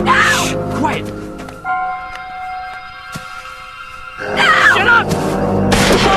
Shh, quiet. Shut up!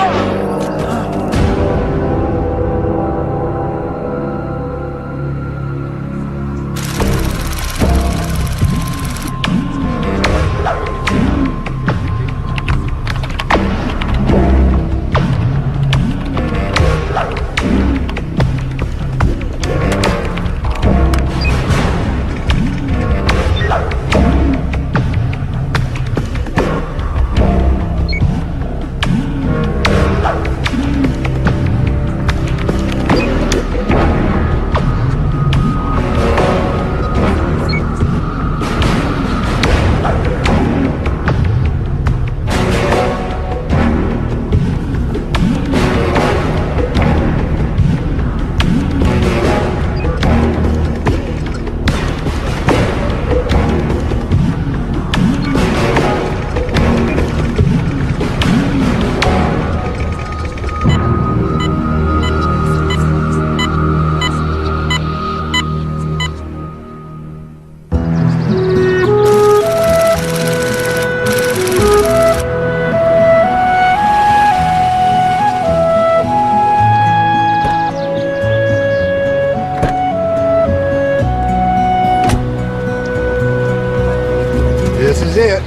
This is it.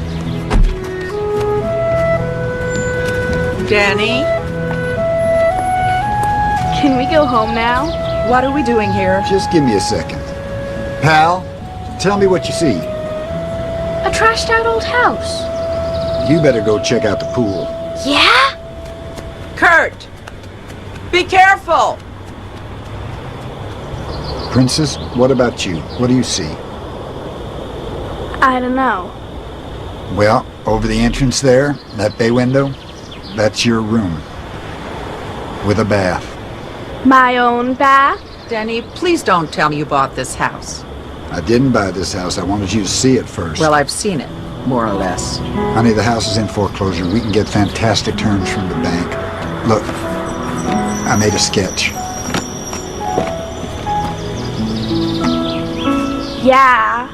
Danny, Can we go home now? what are we doing here? Just give me a second. Pal, tell me what you see. A trashed out old house. You better go check out the pool. Yeah? Kurt, be careful. Princess, what about you? What do you see? I don't know. Well, over the entrance there, that bay window, that's your room. With a bath. My own bath? Danny, please don't tell me you bought this house. I didn't buy this house. I wanted you to see it first. Well, I've seen it, more or less. Honey, the house is in foreclosure. We can get fantastic terms from the bank. Look, I made a sketch. Yeah.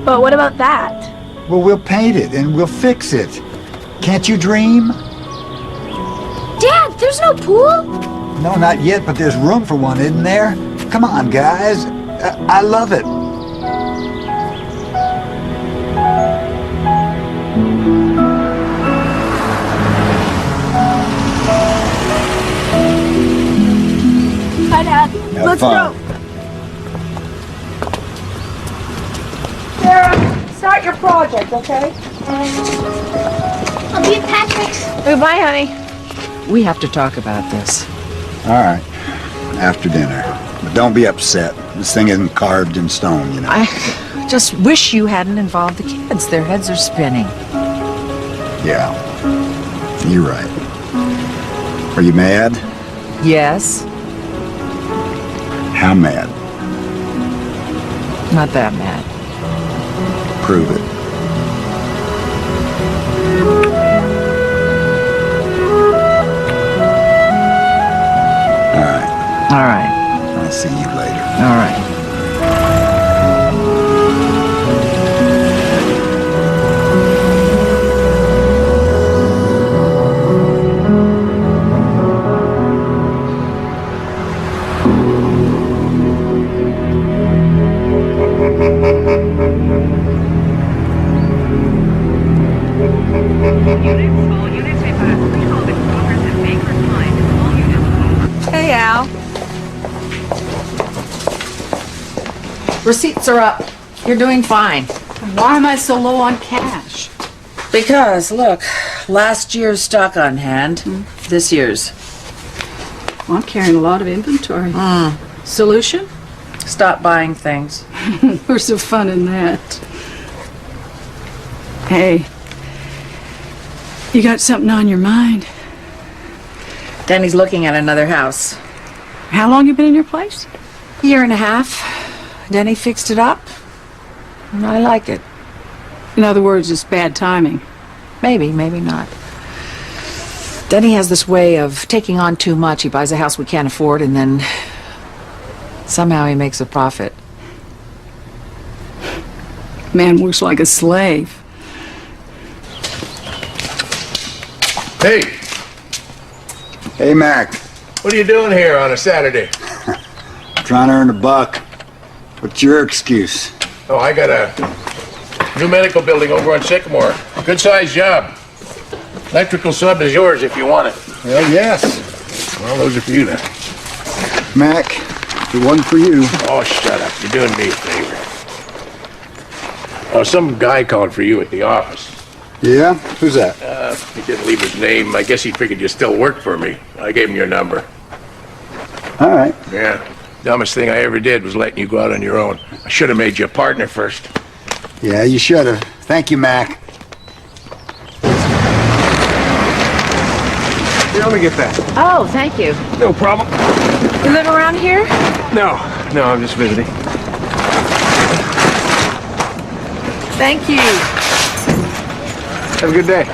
But what about that? Well, we'll paint it and we'll fix it. Can't you dream? Dad, there's no pool? No, not yet, but there's room for one, isn't there? Come on, guys. I love it. Hi, Dad. Have Let's fun. go. Sarah, start your project, okay? I'll be at Patrick's. Goodbye, honey. We have to talk about this. All right. After dinner. But don't be upset. This thing isn't carved in stone, you know. I just wish you hadn't involved the kids. Their heads are spinning. Yeah. You're right. Are you mad? Yes, How mad? not that mad. Prove it. All right. All right, I'll see you later. all right. Hey, Al. Receipts are up. You're doing fine. Why am I so low on cash? Because, look, last year's stock on hand, this year's. Well, I'm carrying a lot of inventory. Solution? Stop buying things. Where's the fun in that? Hey, you got something on your mind? Danny's looking at another house. How long you been in your place? Year and a half. Danny fixed it up. And I like it. In other words, it's bad timing. Maybe, maybe not. Danny has this way of taking on too much. He buys a house we can't afford and then somehow he makes a profit. Man works like a slave. Hey, Hey, Mac. what are you doing here on a Saturday? Trying to earn a buck. What's your excuse? Oh, I got a new medical building over on Sycamore. Good-sized job. Electrical sub is yours if you want it. Well, yes. Well, those are for you then. Mac, the one for you. Oh, shut up. You're doing me a favor. Oh, some guy called for you at the office. Yeah? Who's that? He didn't leave his name. I guess he figured you still worked for me. I gave him your number. All right. Yeah. Dumbest thing I ever did was letting you go out on your own. I should have made you a partner first. Yeah, you should have. Thank you, Mac. Here, let me get that. Oh, thank you. No problem. You live around here? No, I'm just visiting. Thank you. Have a good day.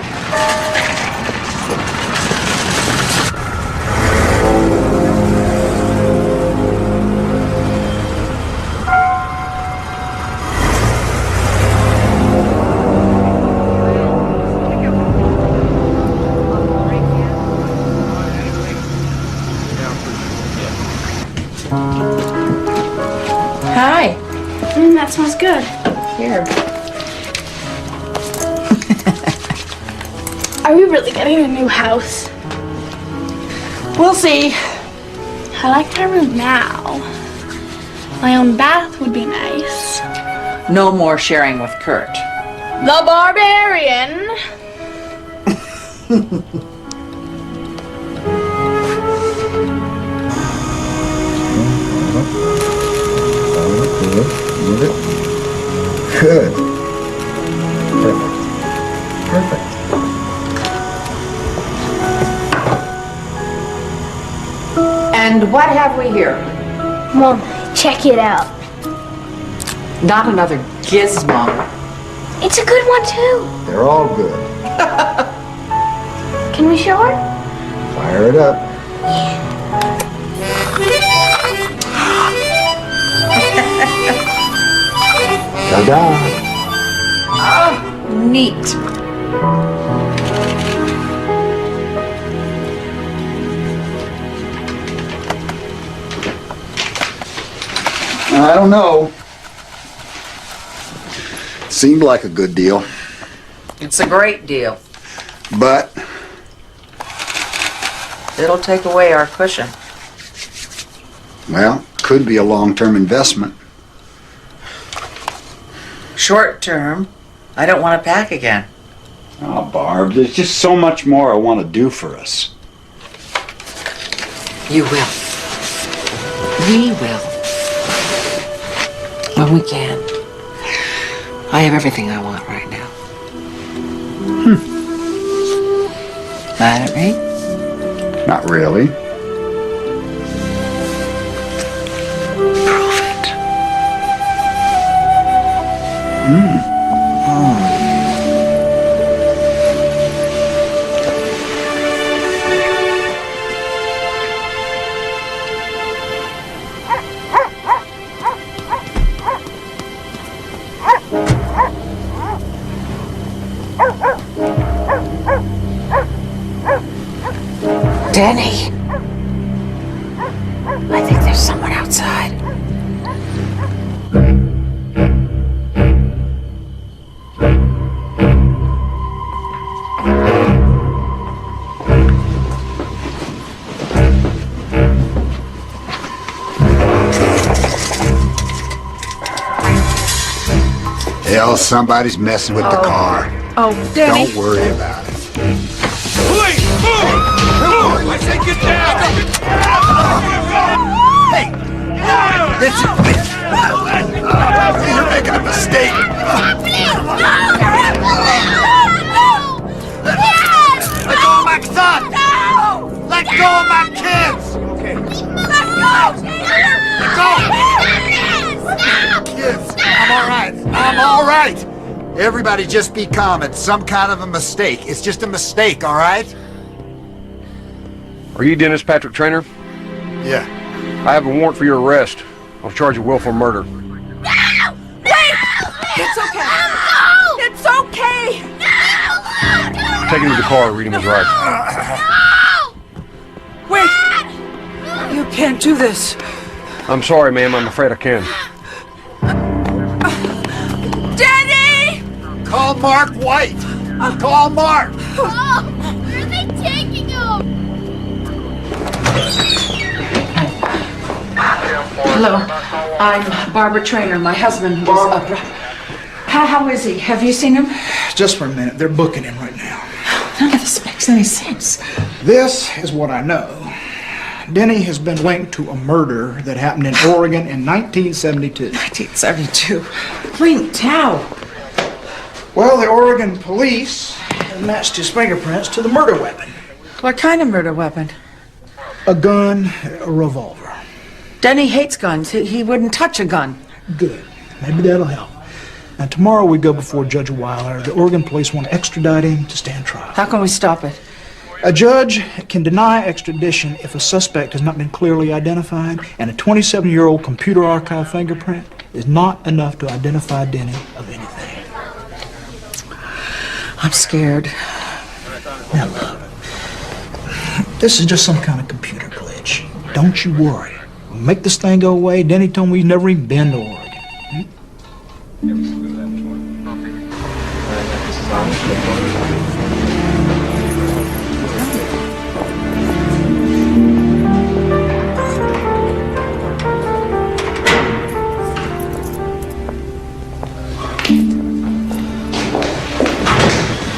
Hi. That smells good. Here. Are we really getting a new house? We'll see. I like my room now. My own bath would be nice. No more sharing with Kurt. The barbarian. Good. Perfect. Perfect. And what have we here? Mom, check it out. Not another gizmo. It's a good one too. They're all good. Can we show her? Fire it up. Ta-da. Neat. I don't know. Seemed like a good deal, It's a great deal. but It'll take away our cushion. well, could be a long-term investment. Short term, I don't want to pack again. Oh, Barb, there's just so much more I want to do for us. You will. We will. When we can. I have everything I want right now. Mad at me? Not really. Prove it. Denny! I think there's someone outside. Hell, somebody's messing with the car. Oh, Denny. Don't worry about it. Please, move! Move! I say get down! Hey! You're making a mistake. Let go of my son! Let go of my kids! Okay. Let go! Kids, I'm all right. I'm all right. Everybody just be calm. It's some kind of a mistake. It's just a mistake, all right? Are you Dennis Patrick Trainer? Yeah. I have a warrant for your arrest on charge of willful murder. It's okay. Take him to the car, read him his rights. Wait! You can't do this. I'm sorry, ma'am. I'm afraid I can. Danny! Call Mark White! Call Mark! Oh, where are they taking him? Hello. I'm Barbara Trainer. My husband was up. How is he? Have you seen him? Just for a minute. They're booking him right now. None of this makes any sense. This is what I know. Denny has been linked to a murder that happened in Oregon in 1972. 1972. Linked how? Well, the Oregon police matched his fingerprints to the murder weapon. What kind of murder weapon? A gun, a revolver. Denny hates guns. He wouldn't touch a gun. Good. Maybe that'll help. Now, tomorrow we go before Judge Weiler. The Oregon police want to extradite him to stand trial. How can we stop it? A judge can deny extradition if a suspect has not been clearly identified, and a 27-year-old computer archive fingerprint is not enough to identify Denny of anything. I'm scared. Now, look, this is just some kind of computer glitch. Don't you worry. We'll make this thing go away. Denny told me he's never even been to Oregon.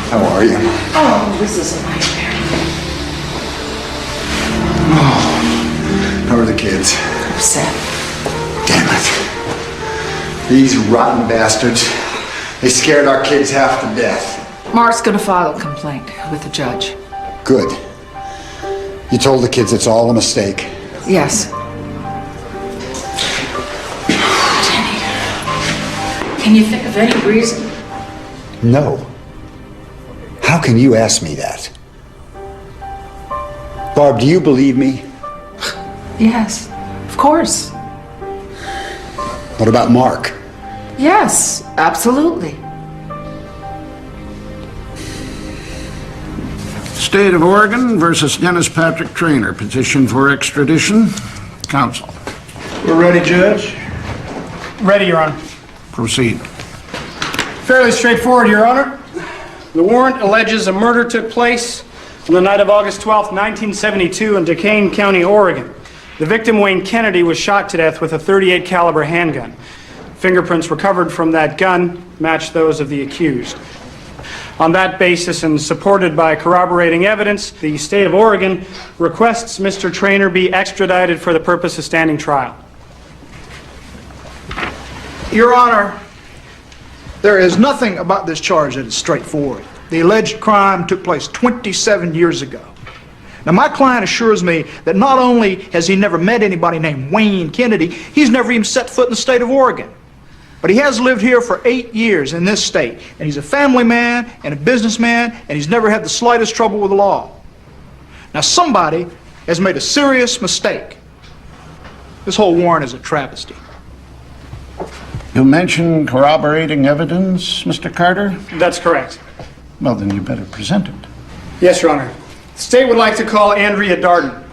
How are you? Oh, this is a nightmare. How are the kids? Upset. Damn it. These rotten bastards. They scared our kids half to death. Mark's gonna file a complaint with the judge. Good. You told the kids it's all a mistake. Yes. Jenny, can you think of any reason? No. How can you ask me that? Barb, do you believe me? Yes, of course. What about Mark? Yes, absolutely. State of Oregon versus Dennis Patrick Trainer. Petition for extradition. Counsel. We're ready, Judge. Ready, Your Honor. Proceed. Fairly straightforward, Your Honor. The warrant alleges a murder took place on the night of August 12th, 1972 in Duquesne County, Oregon. The victim, Wayne Kennedy, was shot to death with a .38 caliber handgun. Fingerprints recovered from that gun matched those of the accused. On that basis and supported by corroborating evidence, the state of Oregon requests Mr. Trainer be extradited for the purpose of standing trial. Your Honor, there is nothing about this charge that is straightforward. The alleged crime took place 27 years ago. Now, my client assures me that not only has he never met anybody named Wayne Kennedy, he's never even set foot in the state of Oregon. But he has lived here for 8 years in this state, and he's a family man and a businessman, and he's never had the slightest trouble with the law. Now, somebody has made a serious mistake. This whole warrant is a travesty. You mentioned corroborating evidence, Mr. Carter? That's correct. Well, then you better present it. Yes, Your Honor. The state would like to call Andrea Darden.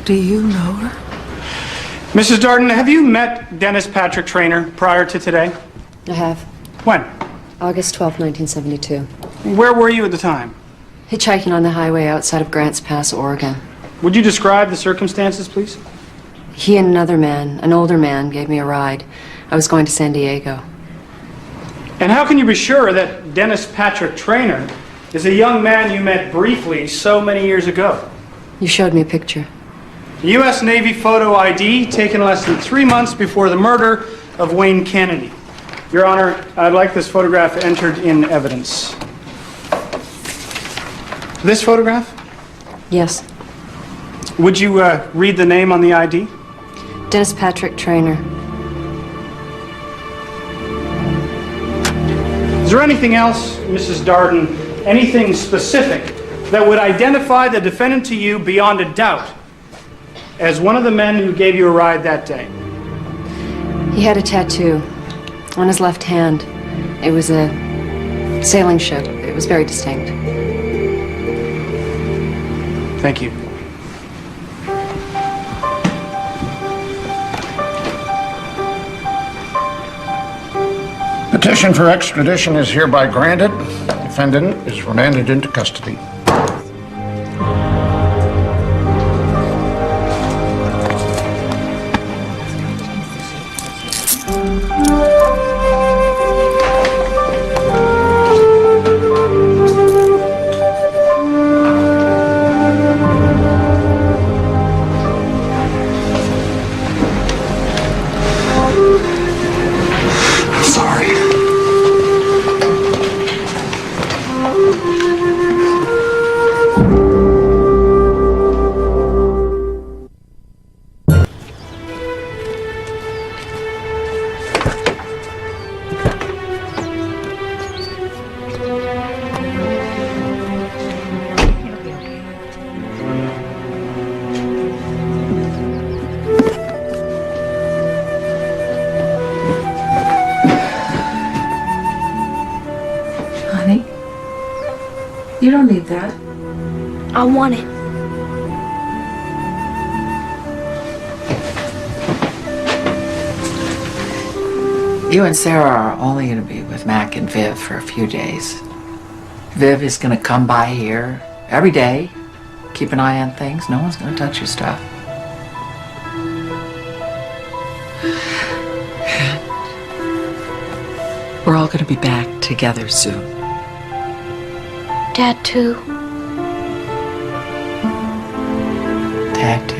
Do you know her? Mrs. Darden, have you met Dennis Patrick Trainer prior to today? I have. When? August 12, 1972. Where were you at the time? Hitchhiking on the highway outside of Grants Pass, Oregon. Would you describe the circumstances, please? He and another man, an older man, gave me a ride. I was going to San Diego. And how can you be sure that Dennis Patrick Trainer is a young man you met briefly so many years ago? You showed me a picture. U.S. Navy photo ID taken less than 3 months before the murder of Wayne Kennedy. Your Honor, I'd like this photograph entered in evidence. This photograph? Yes. Would you read the name on the ID? Dennis Patrick Trainer. Is there anything else, Mrs. Darden, anything specific that would identify the defendant to you beyond a doubt as one of the men who gave you a ride that day? He had a tattoo on his left hand. It was a sailing ship. It was very distinct. Thank you. Petition for extradition is hereby granted. Defendant is remanded into custody. You don't need that. I want it. You and Sarah are only going to be with Mac and Viv for a few days. Viv is going to come by here every day, keep an eye on things. No one's going to touch your stuff. We're all going to be back together soon. Dad, too. Dad, too.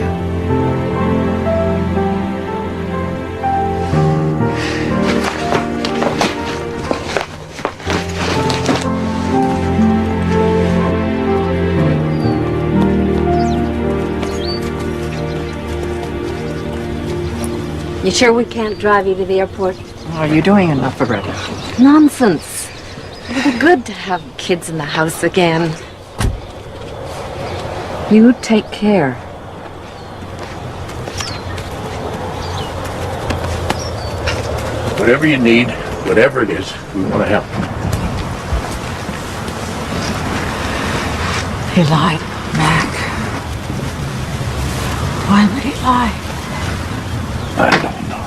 You sure we can't drive you to the airport? Oh, you're doing enough already. Nonsense. It'll be good to have kids in the house again. You take care. Whatever you need, whatever it is, we want to help. He lied, Mac. Why would he lie? I don't know.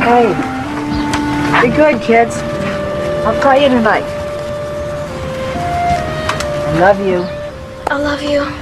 Hey, be good, kids. I'll call you tonight. I love you. I love you.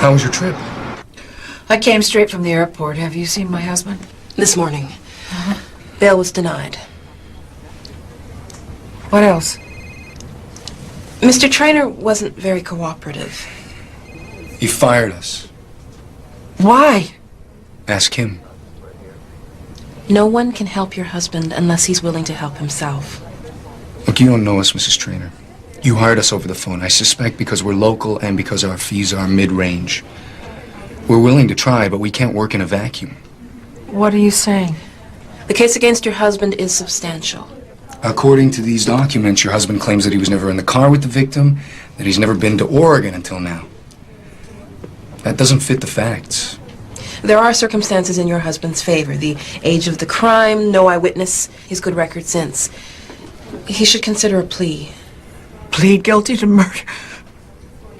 How was your trip? I came straight from the airport. Have you seen my husband? This morning. Bail was denied. What else? Mr. Trainer wasn't very cooperative. He fired us. Why? Ask him. No one can help your husband unless he's willing to help himself. Look, you don't know us, Mrs. Trainer. You hired us over the phone, I suspect because we're local and because our fees are mid-range. We're willing to try, but we can't work in a vacuum. What are you saying? The case against your husband is substantial. According to these documents, your husband claims that he was never in the car with the victim, that he's never been to Oregon until now. That doesn't fit the facts. There are circumstances in your husband's favor. The age of the crime, no eyewitness, his good record since. He should consider a plea. Plead guilty to murder?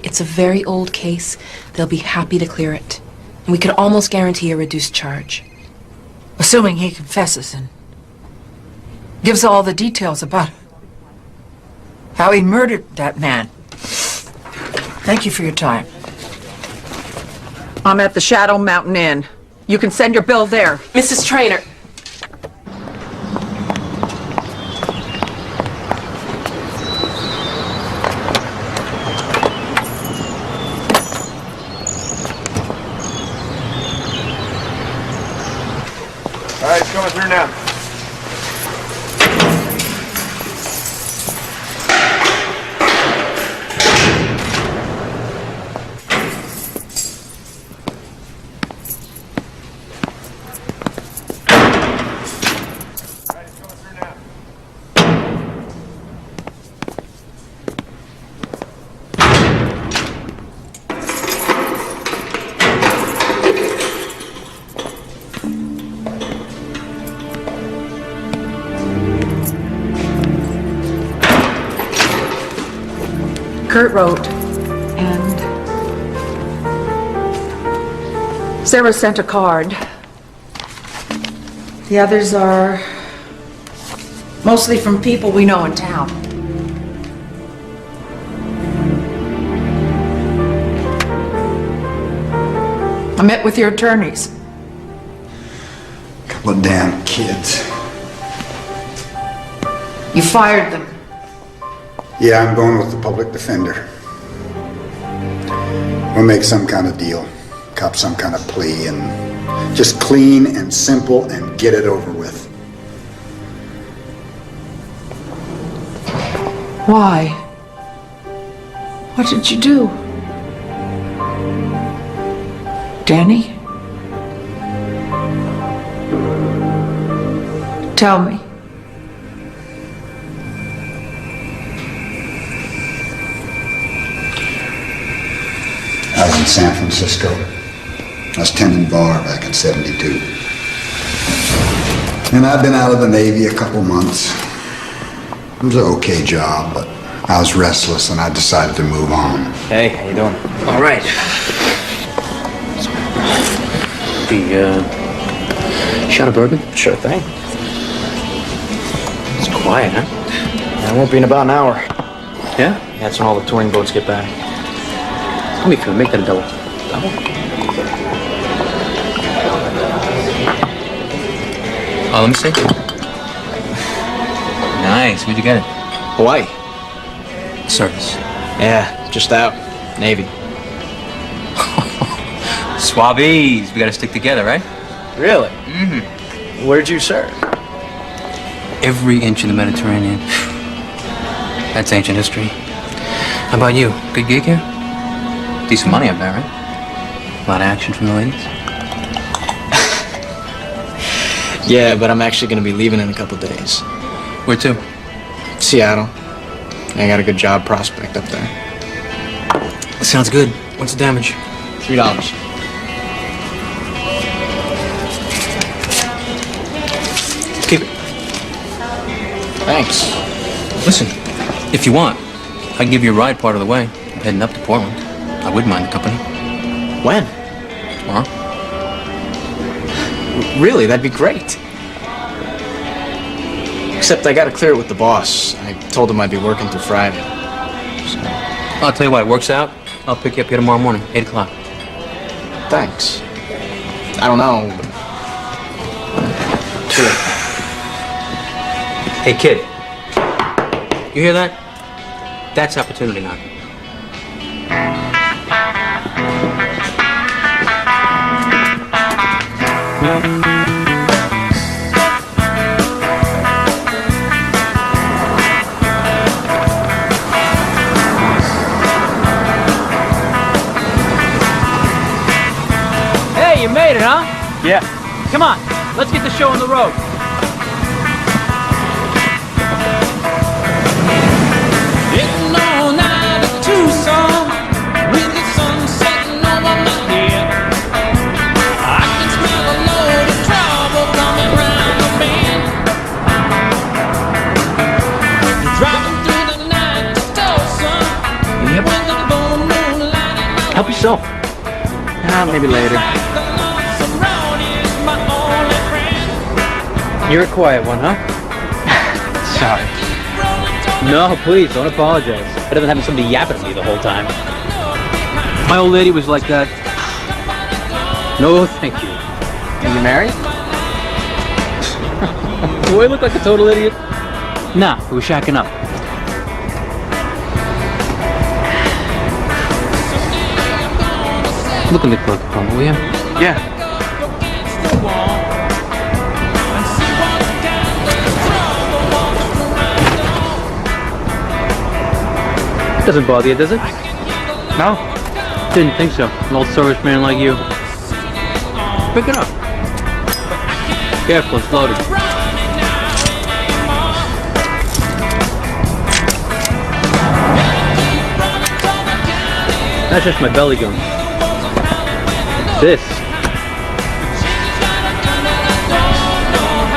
It's a very old case. They'll be happy to clear it. And we could almost guarantee a reduced charge. Assuming he confesses and gives all the details about how he murdered that man. Thank you for your time. I'm at the Shadow Mountain Inn. You can send your bill there. Mrs. Trainer. All right, it's coming through now. Kurt wrote, and Sarah sent a card. The others are mostly from people we know in town. I met with your attorneys. Couple of damn kids. You fired them. Yeah, I'm going with the public defender. We'll make some kind of deal, cop some kind of plea, and just clean and simple and get it over with. Why? What did you do? Danny? Tell me. I was in San Francisco. I was tending bar back in '72. And I'd been out of the Navy a couple months. It was an okay job, but I was restless and I decided to move on. Hey, how you doing? All right. The shot of bourbon? Sure thing. It's quiet, huh? It won't be in about an hour. Yeah? That's when all the touring boats get back. Let me feel. Make that a double. Double? Oh, let me see. Nice. Where'd you get it? Hawaii. Service. Yeah, just out. Navy. Swabbies. We gotta stick together, right? Really? Mm-hmm. Where'd you serve? Every inch of the Mediterranean. That's ancient history. How about you? Good gig here? Decent money up there, right? A lot of action from the ladies? Yeah, but I'm actually gonna be leaving in a couple days. Where to? Seattle. I got a good job prospect up there. Sounds good. What's the damage? $3. Keep it. Thanks. Listen, if you want, I can give you a ride part of the way. I'm heading up to Portland. I wouldn't mind the company. When? Tomorrow. Really, that'd be great. Except I gotta clear it with the boss. I told him I'd be working through Friday. So. I'll tell you what, it works out. I'll pick you up here tomorrow morning, 8 o'clock. Thanks. I don't know, but... Hey, kid. You hear that? That's opportunity knocking. Hey, you made it, huh? Yeah. Come on, let's get the show on the road. Getting on out of Tucson with the sun setting over my head. I can smell a load of trouble coming round the bend. Driving through the night to Tulsa with the full moonlight in my Help yourself. Maybe later. You're a quiet one, huh? Sorry. No, please, don't apologize. Better than having somebody yapping at me the whole time. My old lady was like that. No, thank you. Are you married? Do I look like a total idiot? Nah, we were shacking up. Look in the cloak, will you? Yeah. Doesn't bother you, does it? No. Didn't think so. An old serviceman like you. Pick it up. Careful, it's loaded. That's just my belly gun. This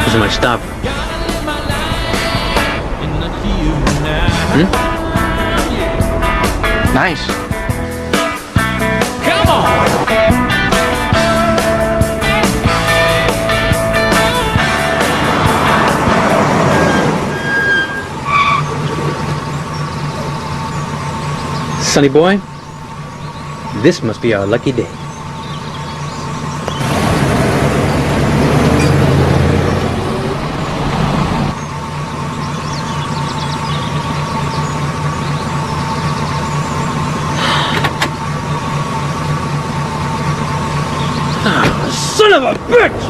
is my stopper. Nice. Come on! Sonny boy, this must be our lucky day. Son of a bitch!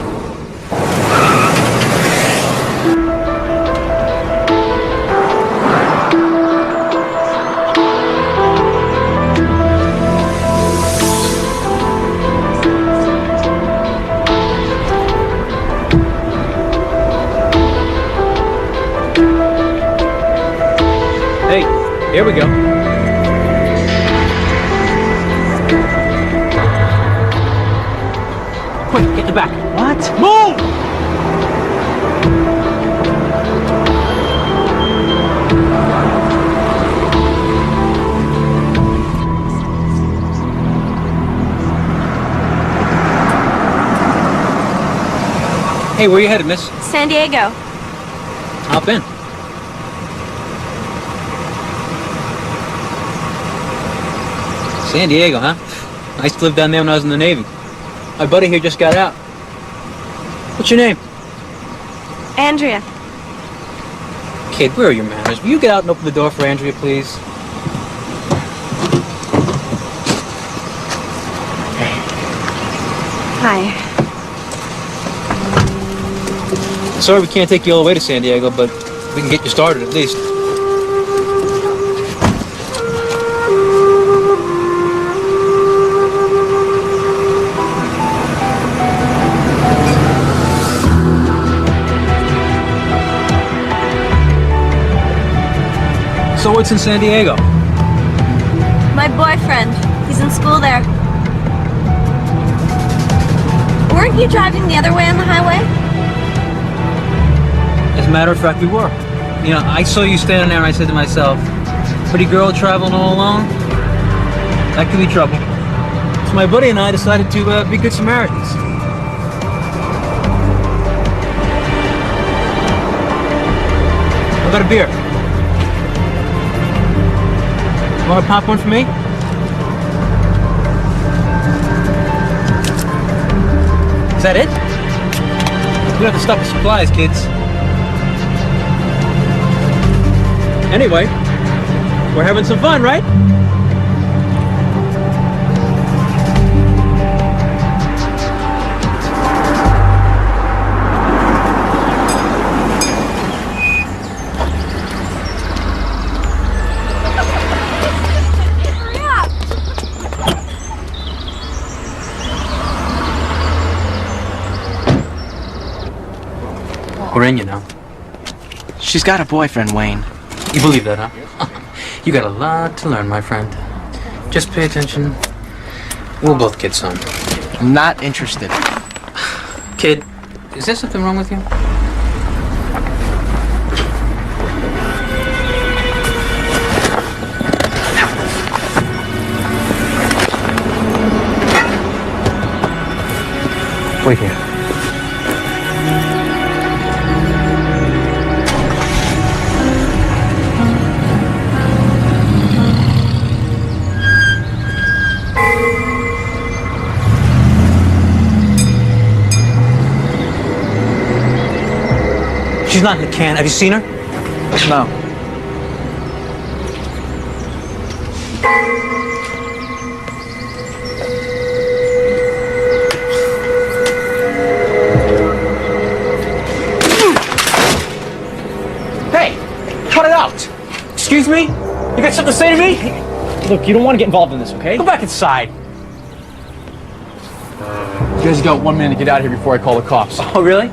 Hey, here we go. Quick, get in the back. What? Move! Hey, where you headed, miss? San Diego. Hop in. San Diego, huh? I used to live down there when I was in the Navy. My buddy here just got out. What's your name? Andrea. Kid, where are your manners? Will you get out and open the door for Andrea, please? Hi. Sorry we can't take you all the way to San Diego, but we can get you started at least. So what's in San Diego? My boyfriend. He's in school there. Weren't you driving the other way on the highway? As a matter of fact, we were. You know, I saw you standing there and I said to myself, pretty girl traveling all alone? That could be trouble. So my buddy and I decided to be good Samaritans. How about a beer? Want to pop one for me? Is that it? We have to stock the supplies, kids. Anyway, we're having some fun, right? We're in, you know. She's got a boyfriend, Wayne. You believe that, huh? You got a lot to learn, my friend. Just pay attention. We'll both get some. I'm not interested. Kid, is there something wrong with you? Wait here. She's not in the can. Have you seen her? No. Hey, cut it out! Excuse me? You got something to say to me? Look, you don't want to get involved in this, okay? Go back inside. You guys got 1 minute to get out of here before I call the cops. Oh, really?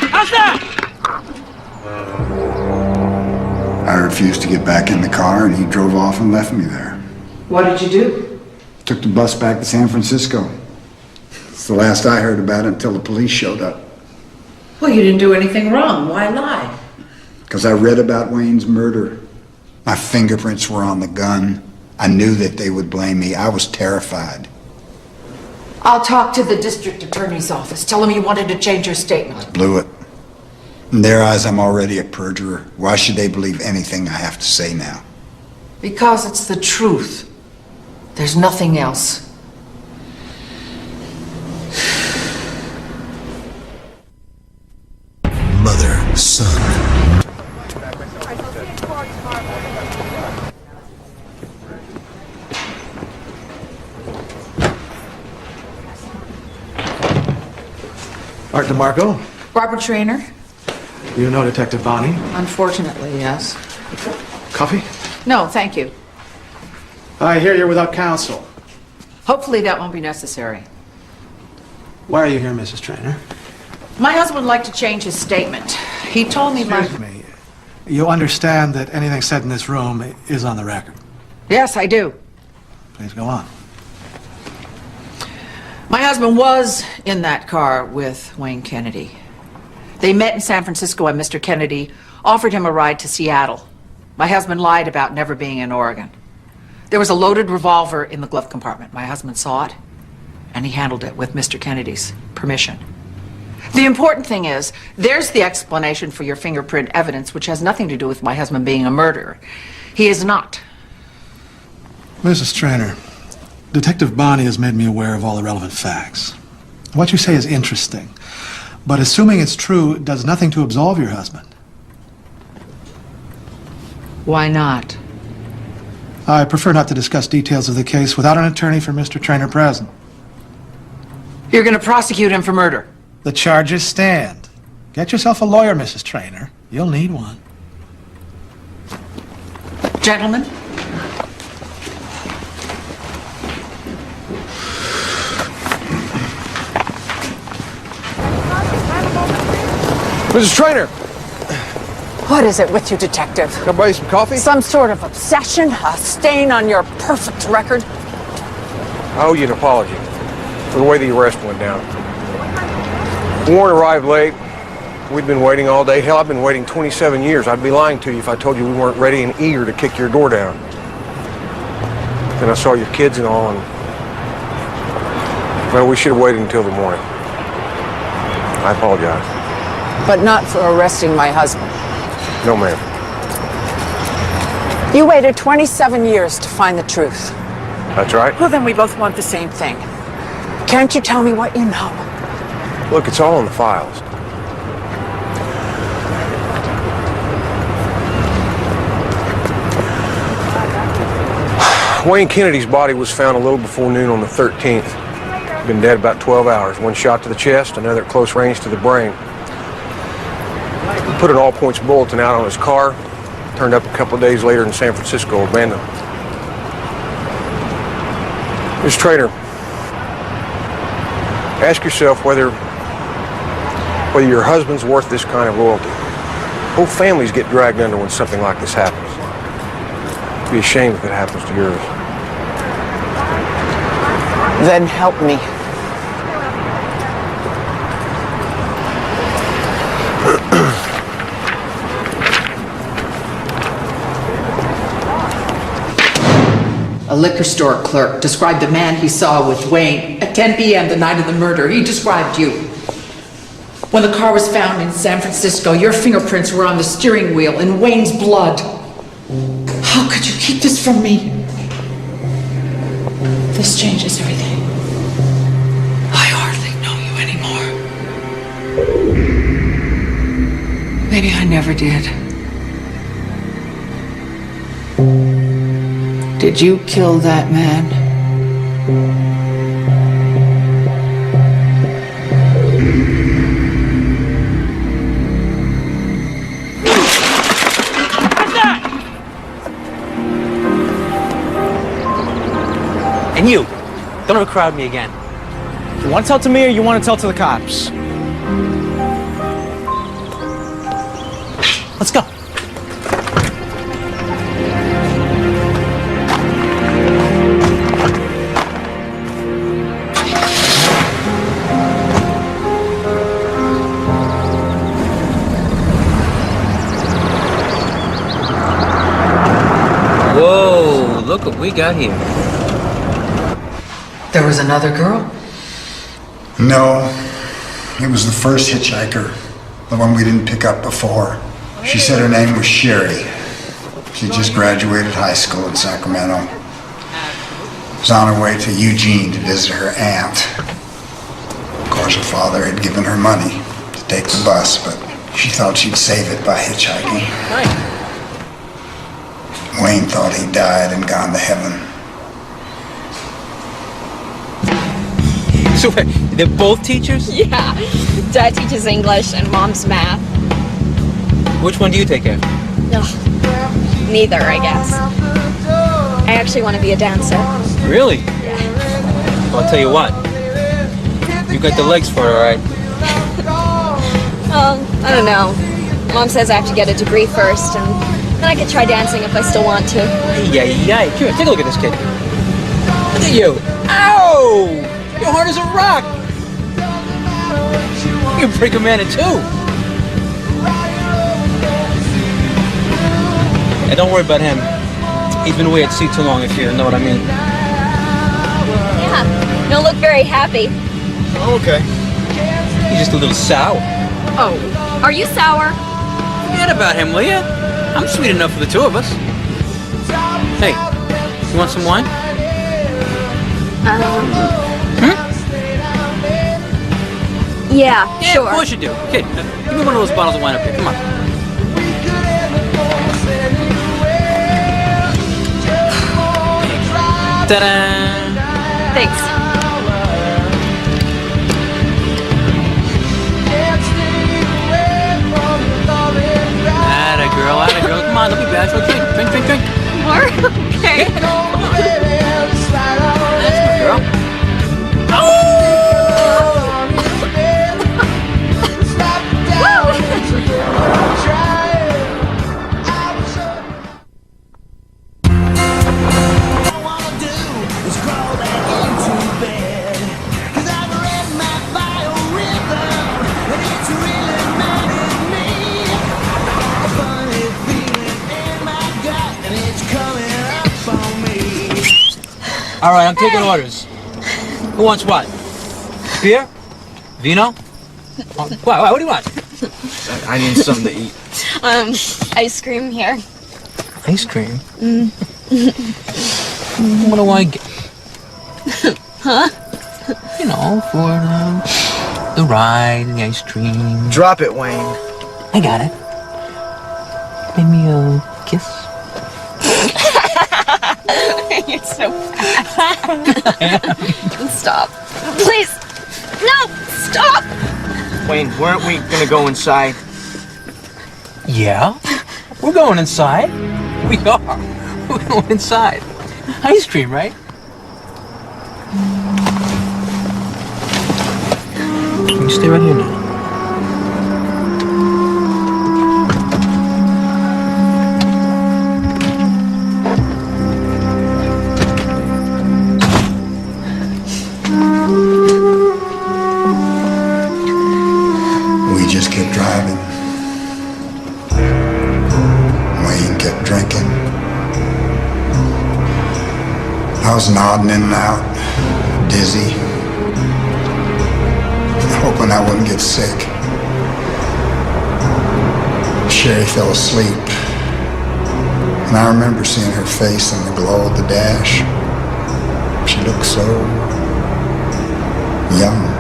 How's that? I refused to get back in the car, and he drove off and left me there. What did you do? Took the bus back to San Francisco. It's the last I heard about it until the police showed up. Well, you didn't do anything wrong. Why lie? Because I read about Wayne's murder. My fingerprints were on the gun. I knew that they would blame me. I was terrified. I'll talk to the district attorney's office. Tell them you wanted to change your statement. Blew it. In their eyes, I'm already a perjurer. Why should they believe anything I have to say now? Because it's the truth. There's nothing else. Mother, son. Art DeMarco, Barbara Traynor? you know Detective Bonnie. Unfortunately, yes. Coffee? No, thank you. I hear you're without counsel. Hopefully that won't be necessary. Why are you here, Mrs. Traynor? My husband would like to change his statement. He told me Excuse me. You understand that anything said in this room is on the record. Yes, I do. Please go on. My husband was in that car with Wayne Kennedy. They met in San Francisco and Mr. Kennedy offered him a ride to Seattle. My husband lied about never being in Oregon. There was a loaded revolver in the glove compartment. My husband saw it, and he handled it with Mr. Kennedy's permission. The important thing is, there's the explanation for your fingerprint evidence, which has nothing to do with my husband being a murderer. He is not. Mrs. Traynor, Detective Bonnie has made me aware of all the relevant facts. What you say is interesting, but assuming it's true, it does nothing to absolve your husband. Why not? I prefer not to discuss details of the case without an attorney for Mr. Traynor present. You're going to prosecute him for murder. The charges stand. Get yourself a lawyer, Mrs. Traynor. You'll need one. Gentlemen? Mrs. Traynor! What is it with you, Detective? Can I buy you some coffee? Some sort of obsession? A stain on your perfect record? I owe you an apology for the way the arrest went down. Warren arrived late. We'd been waiting all day. Hell, I've been waiting 27 years. I'd be lying to you if I told you we weren't ready and eager to kick your door down. Then I saw your kids and all, and well, we should have waited until the morning. I apologize. But not for arresting my husband. No, ma'am. You waited 27 years to find the truth. That's right. Well, then we both want the same thing. Can't you tell me what you know? Look, it's all in the files. Wayne Kennedy's body was found a little before noon on the 13th. Been dead about 12 hours. One shot to the chest, another at close range to the brain. He put an all-points bulletin out on his car. Turned up a couple of days later in San Francisco, abandoned. Ms. Traynor, ask yourself whether whether your husband's worth this kind of royalty. Whole families get dragged under when something like this happens. It'd be a shame if it happens to yours. Then help me. A liquor store clerk described the man he saw with Wayne at 10 p.m. the night of the murder. He described you. When the car was found in San Francisco, your fingerprints were on the steering wheel in Wayne's blood. How could you keep this from me? This changes everything. I hardly know you anymore. Maybe I never did. Did you kill that man? And you, don't overcrowd me again. You want to tell to me or you want to tell to the cops? Let's go. Whoa, look what we got here. There was another girl? No, it was the first hitchhiker, the one we didn't pick up before. She said her name was Sherry. She just graduated high school in Sacramento. Was on her way to Eugene to visit her aunt. Of course, her father had given her money to take the bus, but she thought she'd save it by hitchhiking. Wayne thought he died and gone to heaven. So they're both teachers? Yeah. Dad teaches English and Mom's math. Which one do you take care of? Ugh. Neither, I guess. I actually want to be a dancer. Really? Yeah. Well, I'll tell you what. You got the legs for it, all right? I don't know. Mom says I have to get a degree first, and then I could try dancing if I still want to. Yeah. Here, take a look at this kid. Look at you. Ow! You're hard as a rock. You're a pretty good man at two. And don't worry about him. He's been away at sea too long, if you know what I mean. Yeah. Don't look very happy. Oh, okay. He's just a little sour. Oh. Are you sour? Forget about him, will you? I'm sweet enough for the two of us. Hey, you want some wine? Yeah, sure. Of course you do. Kid, give me one of those bottles of wine up here. Come on. Ta-da! Thanks. Atta girl. Come on, don't be bashful. Drink. More? Okay. That's my girl. All right, I'm taking orders. Who wants what? Beer? Vino? What do you want? I need something to eat. Ice cream here. Ice cream? What do I get? Huh? You know, for the ride and the ice cream. Drop it, Wayne. I got it. Maybe a kiss? You're so bad. Stop. Please. No, stop. Wayne, weren't we gonna go inside? Yeah, we're going inside. We are. We're going inside. Ice cream, right? You stay right here now. was nodding in and out, dizzy, hoping I wouldn't get sick. Sherry fell asleep, and I remember seeing her face in the glow of the dash. She looked so young.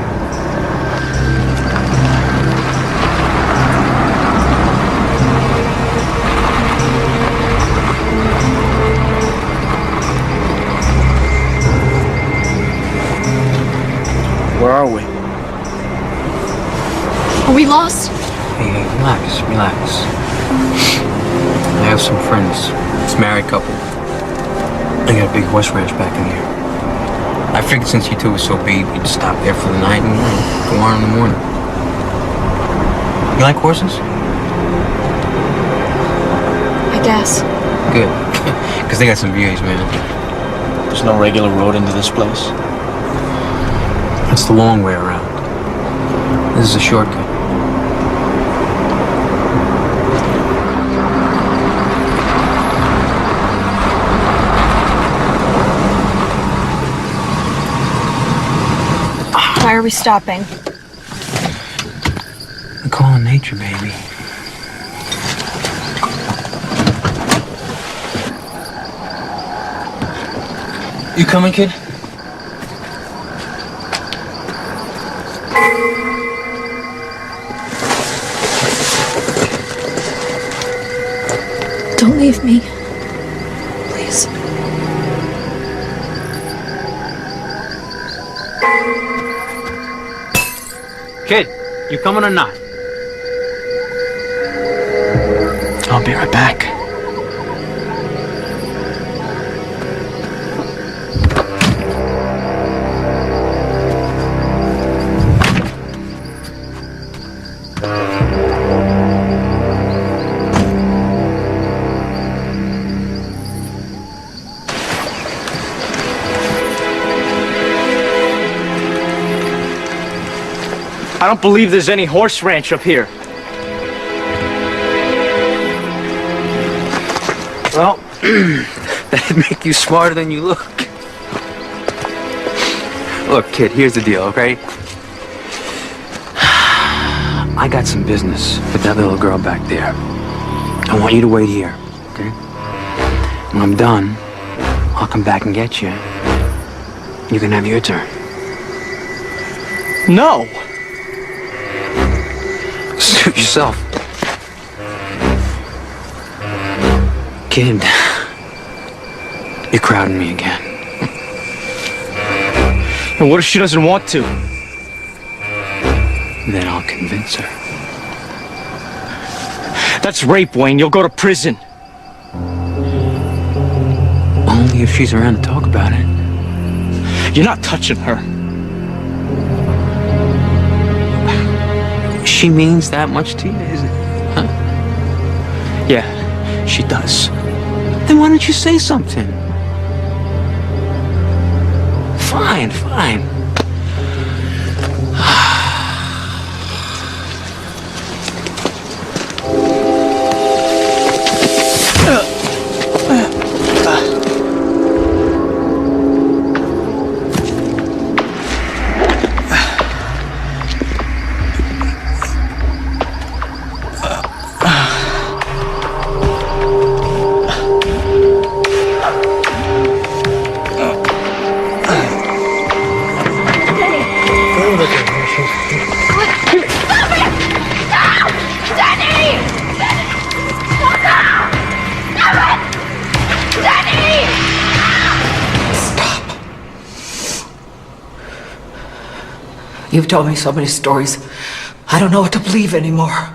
Where are we? Are we lost? Hey, relax, relax. I have some friends. It's a married couple. I got a big horse ranch back in here. I figured since you two were so beat, we'd stop there for the night and go on in the morning. You like horses? I guess. Good. Because they got some views, man. There's no regular road into this place. That's the long way around. This is a shortcut. Why are we stopping? We're calling nature, baby. You coming, kid? Don't leave me. Please. Kid, you coming or not? I'll be right back. I don't believe there's any horse ranch up here. Well, that'd make you smarter than you look. Look, kid, here's the deal, okay? I got some business with that little girl back there. I want you to wait here, okay? When I'm done, I'll come back and get you. You can have your turn. No! Suit yourself. Kid, you're crowding me again. And what if she doesn't want to? Then I'll convince her. That's rape, Wayne. You'll go to prison. Only if she's around to talk about it. You're not touching her. She means that much to you, is it? Huh? Yeah, she does. Then why don't you say something? Fine, fine. You've told me so many stories. I don't know what to believe anymore.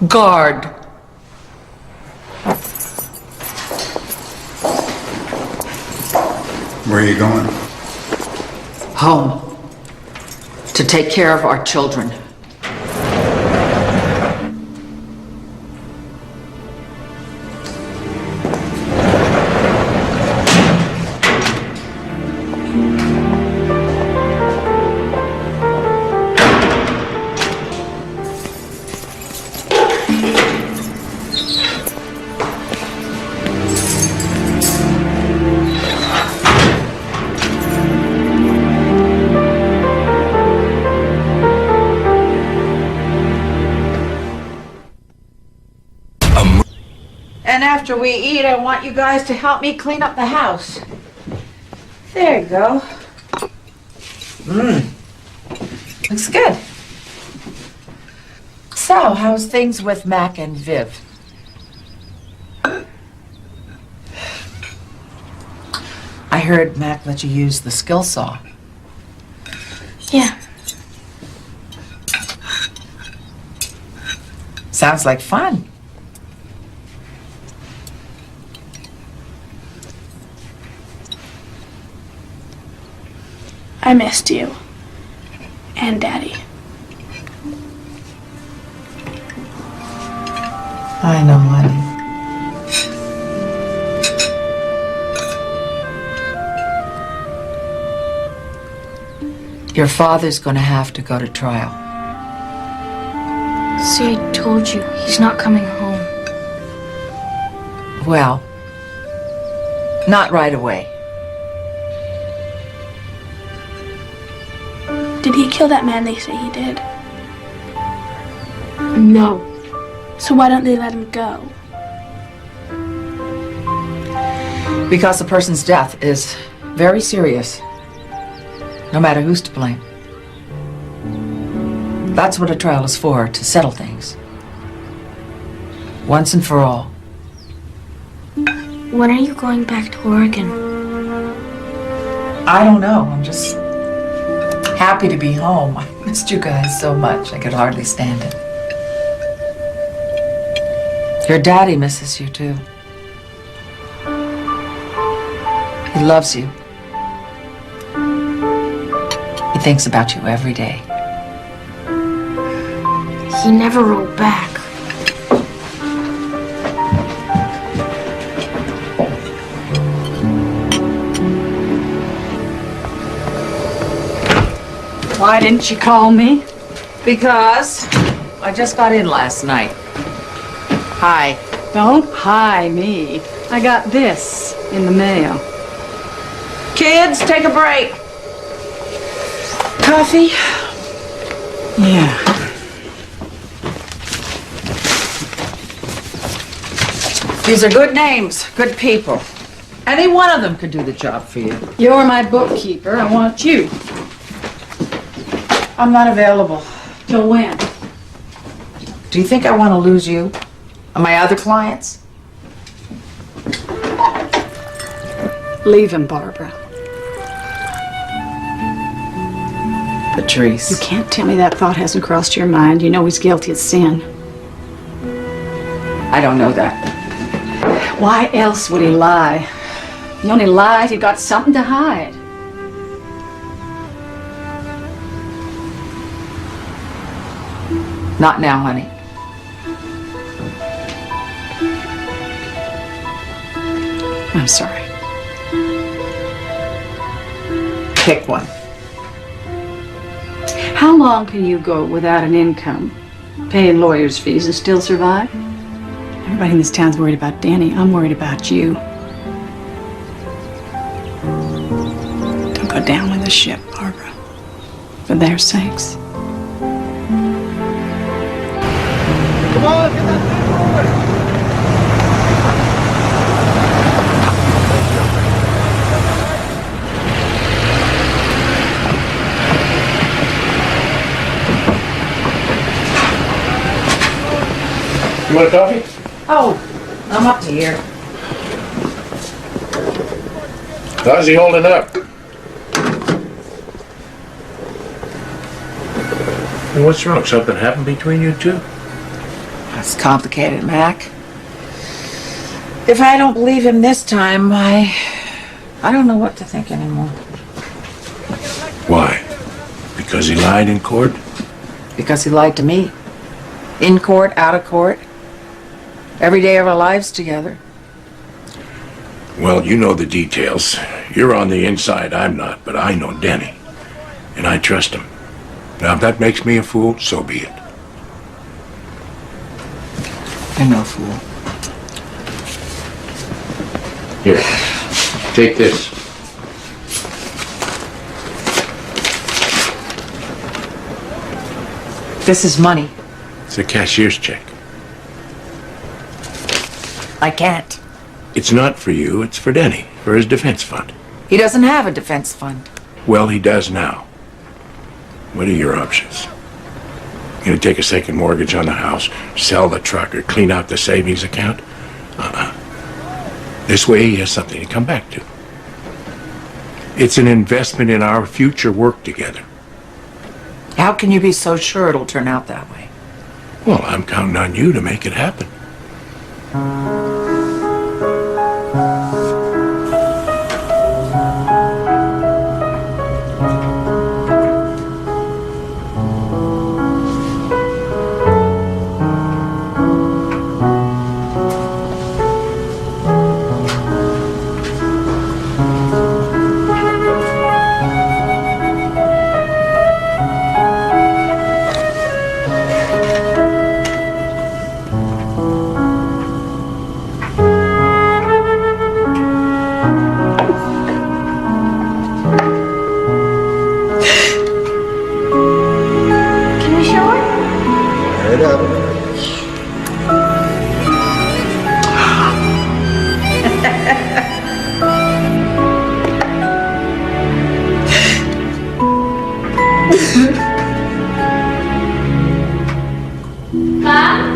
Guard. Where are you going? Home. To take care of our children. after we eat, I want you guys to help me clean up the house. There you go. Looks good. So, how's things with Mac and Viv? I heard Mac let you use the skill saw. Yeah. Sounds like fun. I missed you. And Daddy. I know, honey. Your father's gonna have to go to trial. See, I told you, he's not coming home. Well, not right away. Did he kill that man they say he did? No. So why don't they let him go? Because a person's death is very serious, no matter who's to blame. That's what a trial is for, to settle things. Once and for all. When are you going back to Oregon? I don't know. I'm just happy to be home. I missed you guys so much. I could hardly stand it. Your daddy misses you, too. He loves you. He thinks about you every day. He never wrote back. Why didn't you call me? Because I just got in last night. Hi. Don't hi me. I got this in the mail. Kids, take a break. Coffee? Yeah. These are good names, good people. Any one of them could do the job for you. You're my bookkeeper. I want you. I'm not available. Till when? Do you think I want to lose you? And my other clients? Leave him, Barbara. Patrice. You can't tell me that thought hasn't crossed your mind. You know he's guilty of sin. I don't know that. Why else would he lie? He only lied. He got something to hide. Not now, honey. I'm sorry. Pick one. How long can you go without an income, paying lawyers' fees, and still survive? Everybody in this town's worried about Danny. I'm worried about you. Don't go down with the ship, Barbara. For their sakes. Come on, get that thing moving. You want a coffee? Oh, I'm up to here. How's he holding up? And what's wrong? Something happened between you two? It's complicated, Mac. If I don't believe him this time, I don't know what to think anymore. Why? Because he lied in court? Because he lied to me. In court, out of court. Every day of our lives together. Well, you know the details. You're on the inside, I'm not, but I know Denny. And I trust him. Now, if that makes me a fool, so be it. I'm no fool. Here, take this. This is money. It's a cashier's check. I can't. It's not for you, it's for Denny, for his defense fund. He doesn't have a defense fund. Well, he does now. What are your options? You gonna take a second mortgage on the house, sell the truck, or clean out the savings account? This way he has something to come back to. It's an investment in our future work together. How can you be so sure it'll turn out that way? Well, I'm counting on you to make it happen. Can we show her? Right up. Mom?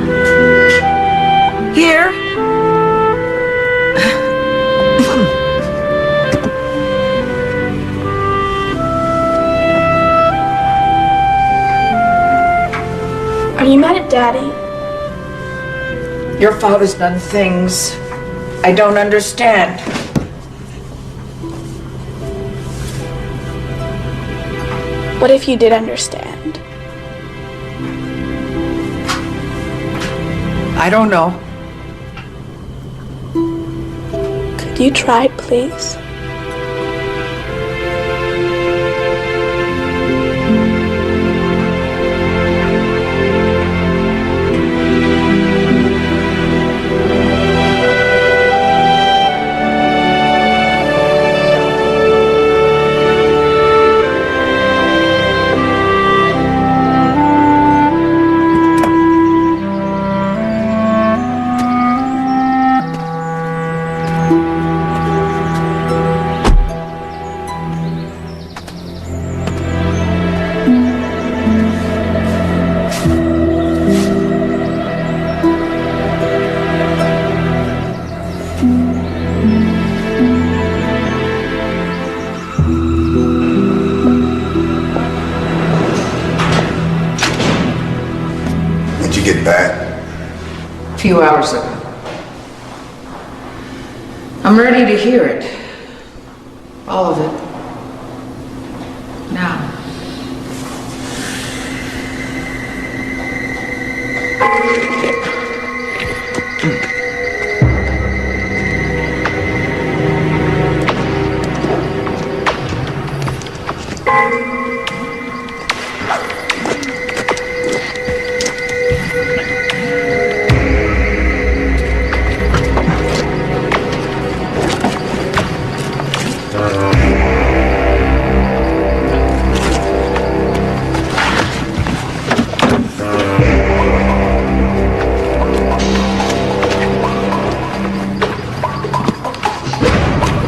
Here? Are you mad at Daddy? Your father's done things I don't understand. What if you did understand? I don't know. Could you try, please? When'd you get back? A few hours ago. I'm ready to hear it. All of it. Now.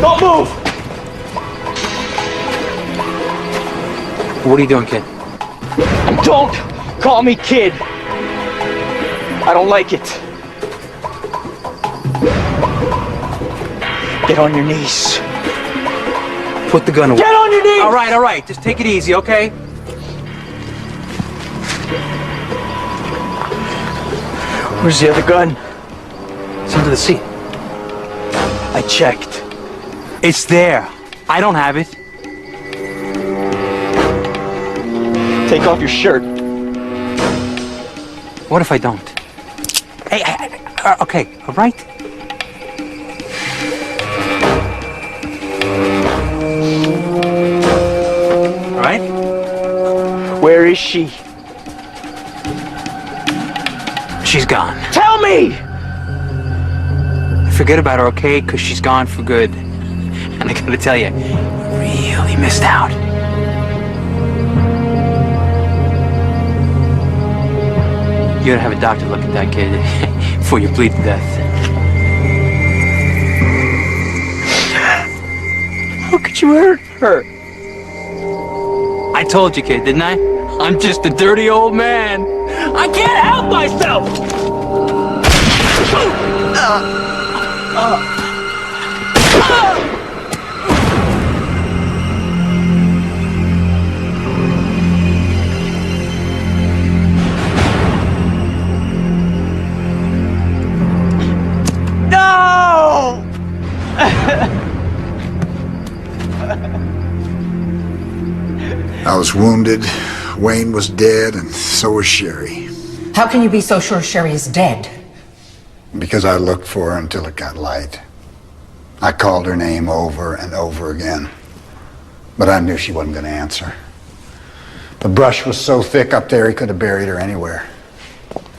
Don't move! What are you doing, kid? Don't call me kid! I don't like it. Get on your knees. Put the gun away. Get on your knees! All right. Just take it easy, okay? Where's the other gun? It's under the seat. I checked. It's there. I don't have it. Take off your shirt. What if I don't? Hey, okay, all right? All right? Where is she? She's gone. Tell me! Forget about her, okay? Because she's gone for good. And I gotta tell you, you really missed out. You gotta have a doctor look at that kid before you bleed to death. But you hurt her. I told you, kid, didn't I? I'm just a dirty old man. I can't help myself! No! I was wounded, Wayne was dead, and so was Sherry. How can you be so sure Sherry is dead? Because I looked for her until it got light. I called her name over and over again, but I knew she wasn't going to answer. The brush was so thick up there he could have buried her anywhere.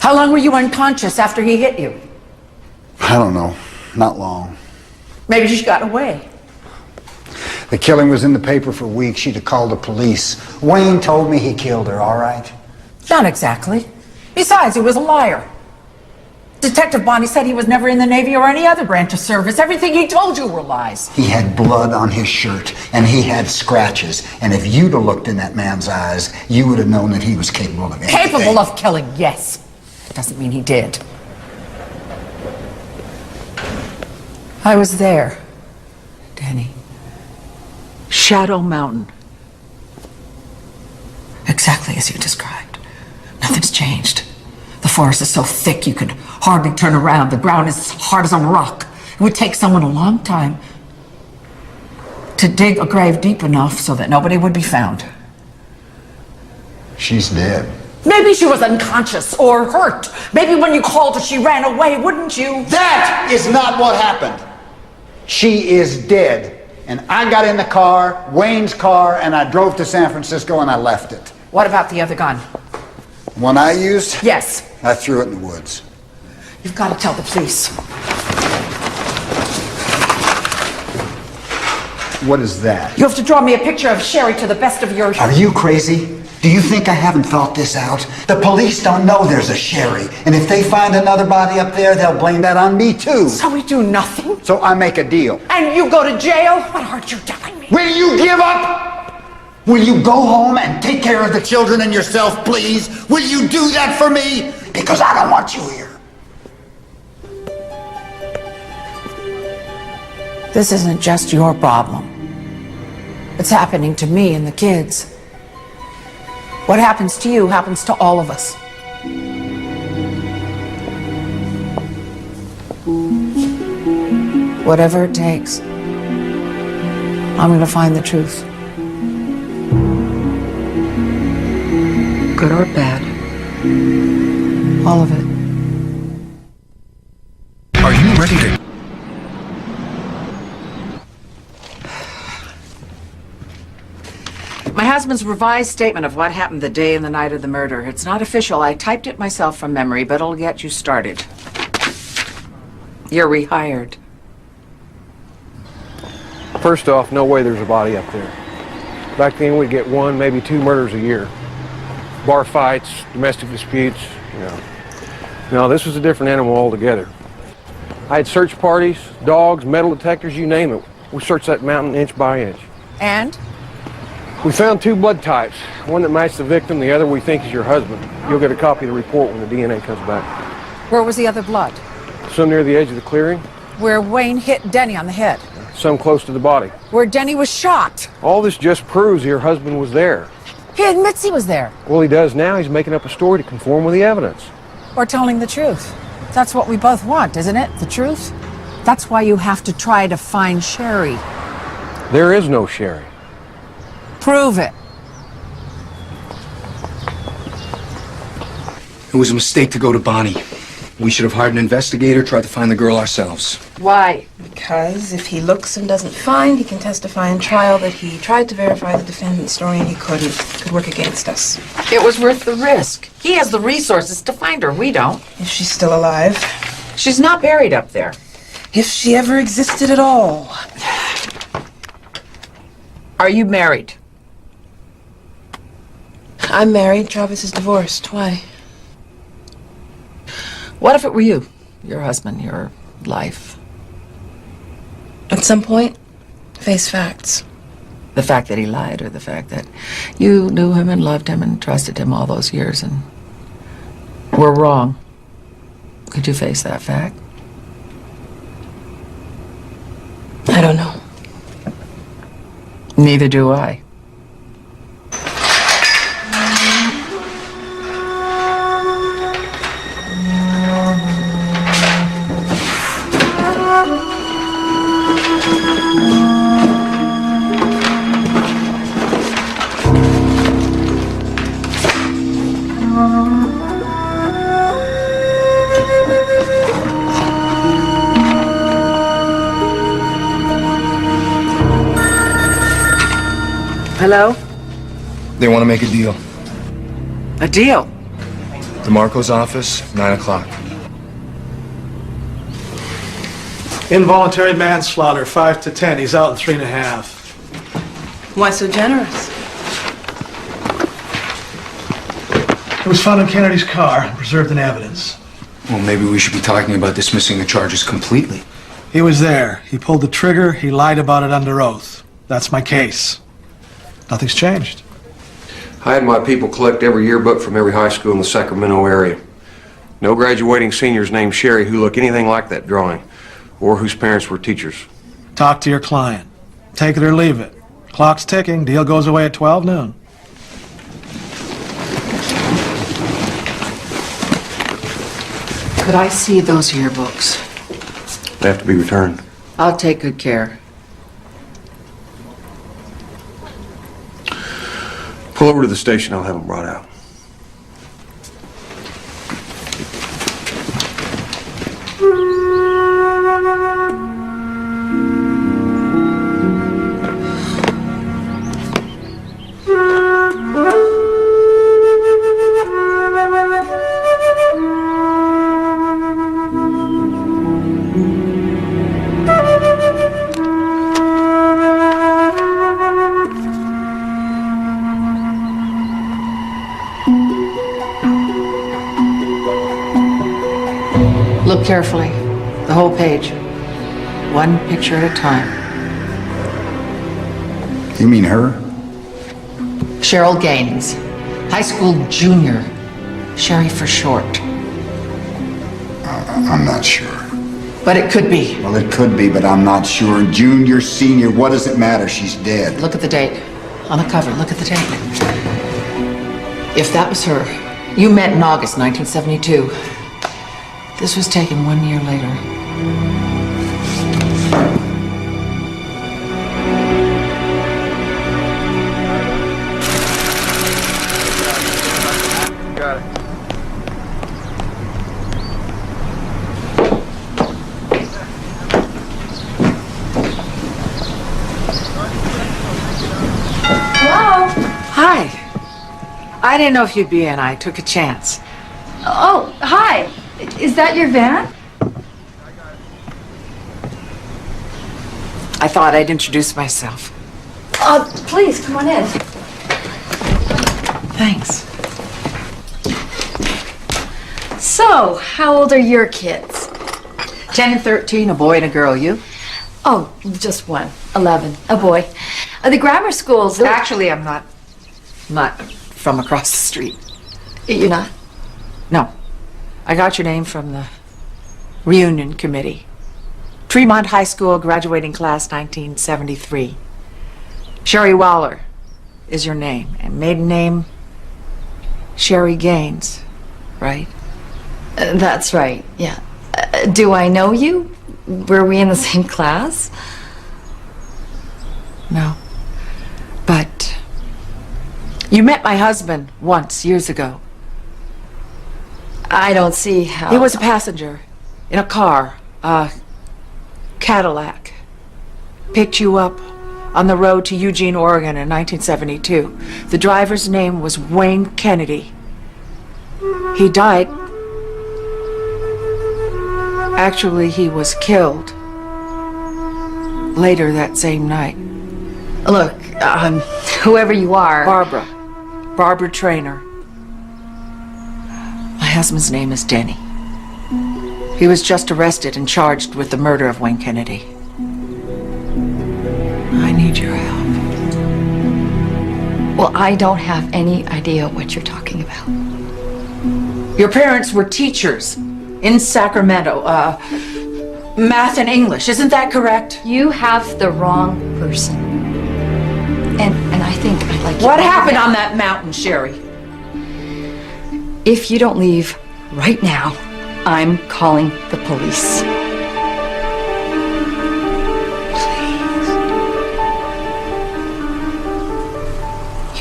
How long were you unconscious after he hit you? I don't know, not long. Maybe she got away. The killing was in the paper for weeks. She'd have called the police. Wayne told me he killed her, all right? Not exactly. Besides, he was a liar. Detective Bonnie said he was never in the Navy or any other branch of service. Everything he told you were lies. He had blood on his shirt, and he had scratches. And if you'd have looked in that man's eyes, you would have known that he was capable of anything. Capable of killing, yes. Doesn't mean he did. I was there, Danny. Shadow Mountain. Exactly as you described. Nothing's changed. The forest is so thick you could hardly turn around. The ground is as hard as a rock. It would take someone a long time to dig a grave deep enough so that nobody would be found. She's dead. Maybe she was unconscious or hurt. Maybe when you called her, she ran away, wouldn't you? That is not what happened. She is dead. And I got in the car, Wayne's car, and I drove to San Francisco and I left it. What about the other gun? The one I used? Yes. I threw it in the woods. You've got to tell the police. What is that? You have to draw me a picture of Sherry to the best of your... Are you crazy? Do you think I haven't thought this out? The police don't know there's a Sherry. And if they find another body up there, they'll blame that on me too. So we do nothing? So I make a deal. And you go to jail? What aren't you telling me? Will you give up? Will you go home and take care of the children and yourself, please? Will you do that for me? Because I don't want you here. This isn't just your problem. It's happening to me and the kids. What happens to you happens to all of us. Whatever it takes, I'm going to find the truth. Good or bad. All of it. Are you ready to... My husband's revised statement of what happened the day and the night of the murder. It's not official. I typed it myself from memory, but it'll get you started. You're rehired. First off, no way there's a body up there. Back then, we'd get one, maybe two murders a year. Bar fights, domestic disputes, you know. No, this was a different animal altogether. I had search parties, dogs, metal detectors, you name it. We searched that mountain inch by inch. And? We found two blood types, one that matched the victim, the other we think is your husband. You'll get a copy of the report when the DNA comes back. Where was the other blood? Some near the edge of the clearing, Where Wayne hit Denny on the head. some close to the body. Where Denny was shot. All this just proves your husband was there. He admits he was there. Well, he does now. He's making up a story to conform with the evidence. Or telling the truth. That's what we both want, isn't it? The truth? That's why you have to try to find Sherry. There is no Sherry. Prove it. It was a mistake to go to Bonnie. We should have hired an investigator, tried to find the girl ourselves. Why? Because if he looks and doesn't find, he can testify in trial that he tried to verify the defendant's story and he couldn't. Could work against us. It was worth the risk. He has the resources to find her. We don't. If she's still alive. She's not buried up there. If she ever existed at all. Are you married? I'm married. Travis is divorced. Why? What if it were you? Your husband, your life. At some point, face facts. The fact that he lied, or the fact that you knew him and loved him and trusted him all those years and were wrong. Could you face that fact? I don't know. Neither do I. Hello? They want to make a deal. A deal? DeMarco's office, 9 o'clock. Involuntary manslaughter, 5 to 10. He's out in 3.5. Why so generous? It was found in Kennedy's car, preserved in evidence. Well, maybe we should be talking about dismissing the charges completely. He was there. He pulled the trigger. He lied about it under oath. That's my case. Nothing's changed. I had my people collect every yearbook from every high school in the Sacramento area. No graduating seniors named Sherry who look anything like that drawing, or whose parents were teachers. Talk to your client. Take it or leave it. Clock's ticking. Deal goes away at 12 noon. Could I see those yearbooks? They have to be returned. I'll take good care. Pull over to the station, I'll have them brought out. Look carefully. The whole page. One picture at a time. You mean her? Cheryl Gaines. High school junior. Sherry for short. I'm not sure. But it could be. Well, it could be, but I'm not sure. Junior, senior, what does it matter? She's dead. Look at the date. On the cover, look at the date. If that was her, you met in August 1972. This was taken 1 year later. Got it. Hello? Hi. I didn't know if you'd be in. I took a chance. Oh, hi. Is that your van? I thought I'd introduce myself. Please, come on in. Thanks. So, how old are your kids? 10 and 13, a boy and a girl. You? Oh, just one. 11, a boy. The grammar schools... Actually, I'm not from across the street. You're not? No. I got your name from the reunion committee. Tremont High School graduating class 1973. Sherry Waller is your name. And maiden name, Sherry Gaines, right? That's right, yeah. Do I know you? Were we in the same class? No. But you met my husband once, years ago. I don't see how... He was a passenger in a car, a Cadillac. Picked you up on the road to Eugene, Oregon in 1972. The driver's name was Wayne Kennedy. He died. Actually, he was killed later that same night. Look, whoever you are... Barbara Traynor. My husband's name is Denny. He was just arrested and charged with the murder of Wayne Kennedy. I need your help. Well, I don't have any idea what you're talking about. Your parents were teachers in Sacramento, math and English. Isn't that correct? You have the wrong person. And I think I'd like you... What happened on that mountain, Sherry? If you don't leave right now, I'm calling the police.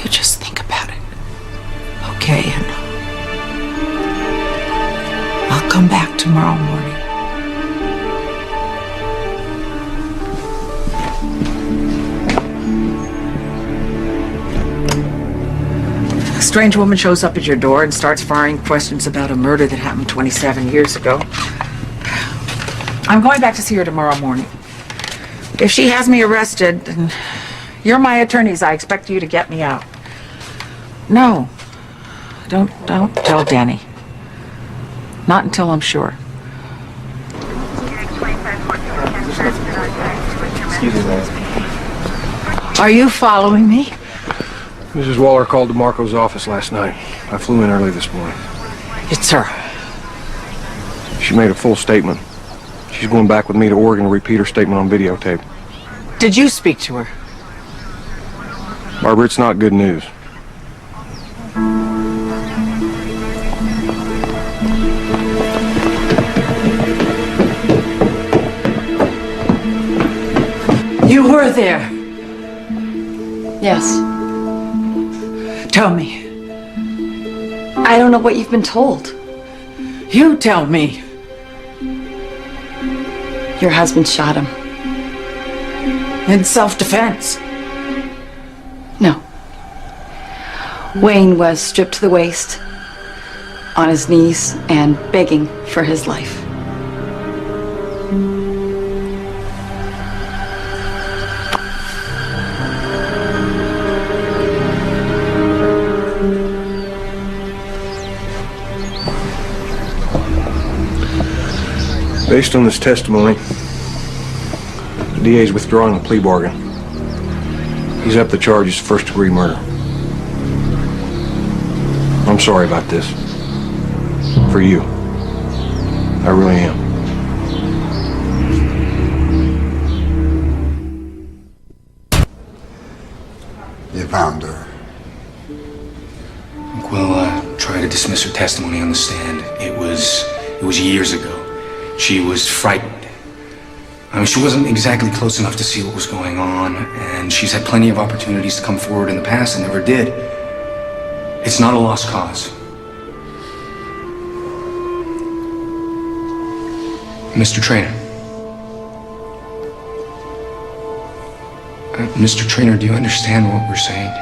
You just think about it. Okay, and I'll come back tomorrow morning. A strange woman shows up at your door and starts firing questions about a murder that happened 27 years ago. I'm going back to see her tomorrow morning. If she has me arrested, then you're my attorneys. I expect you to get me out. No. Don't tell Danny. Not until I'm sure. Excuse me, ma'am. Are you following me? Mrs. Waller called DeMarco's office last night. I flew in early this morning. It's her. She made a full statement. She's going back with me to Oregon to repeat her statement on videotape. Did you speak to her? Barbara, it's not good news. You were there. Yes. Tell me. I don't know what you've been told. You tell me. Your husband shot him. In self-defense. No. Wayne was stripped to the waist, on his knees, and begging for his life. Based on this testimony, the DA's withdrawing the plea bargain. He's up the charges of first-degree murder. I'm sorry about this. For you. I really am. You found her. We'll try to dismiss her testimony on the stand. It was years ago. She was frightened. I mean, she wasn't exactly close enough to see what was going on, and she's had plenty of opportunities to come forward in the past and never did. It's not a lost cause. Mr. Traynor. Mr. Traynor, do you understand what we're saying?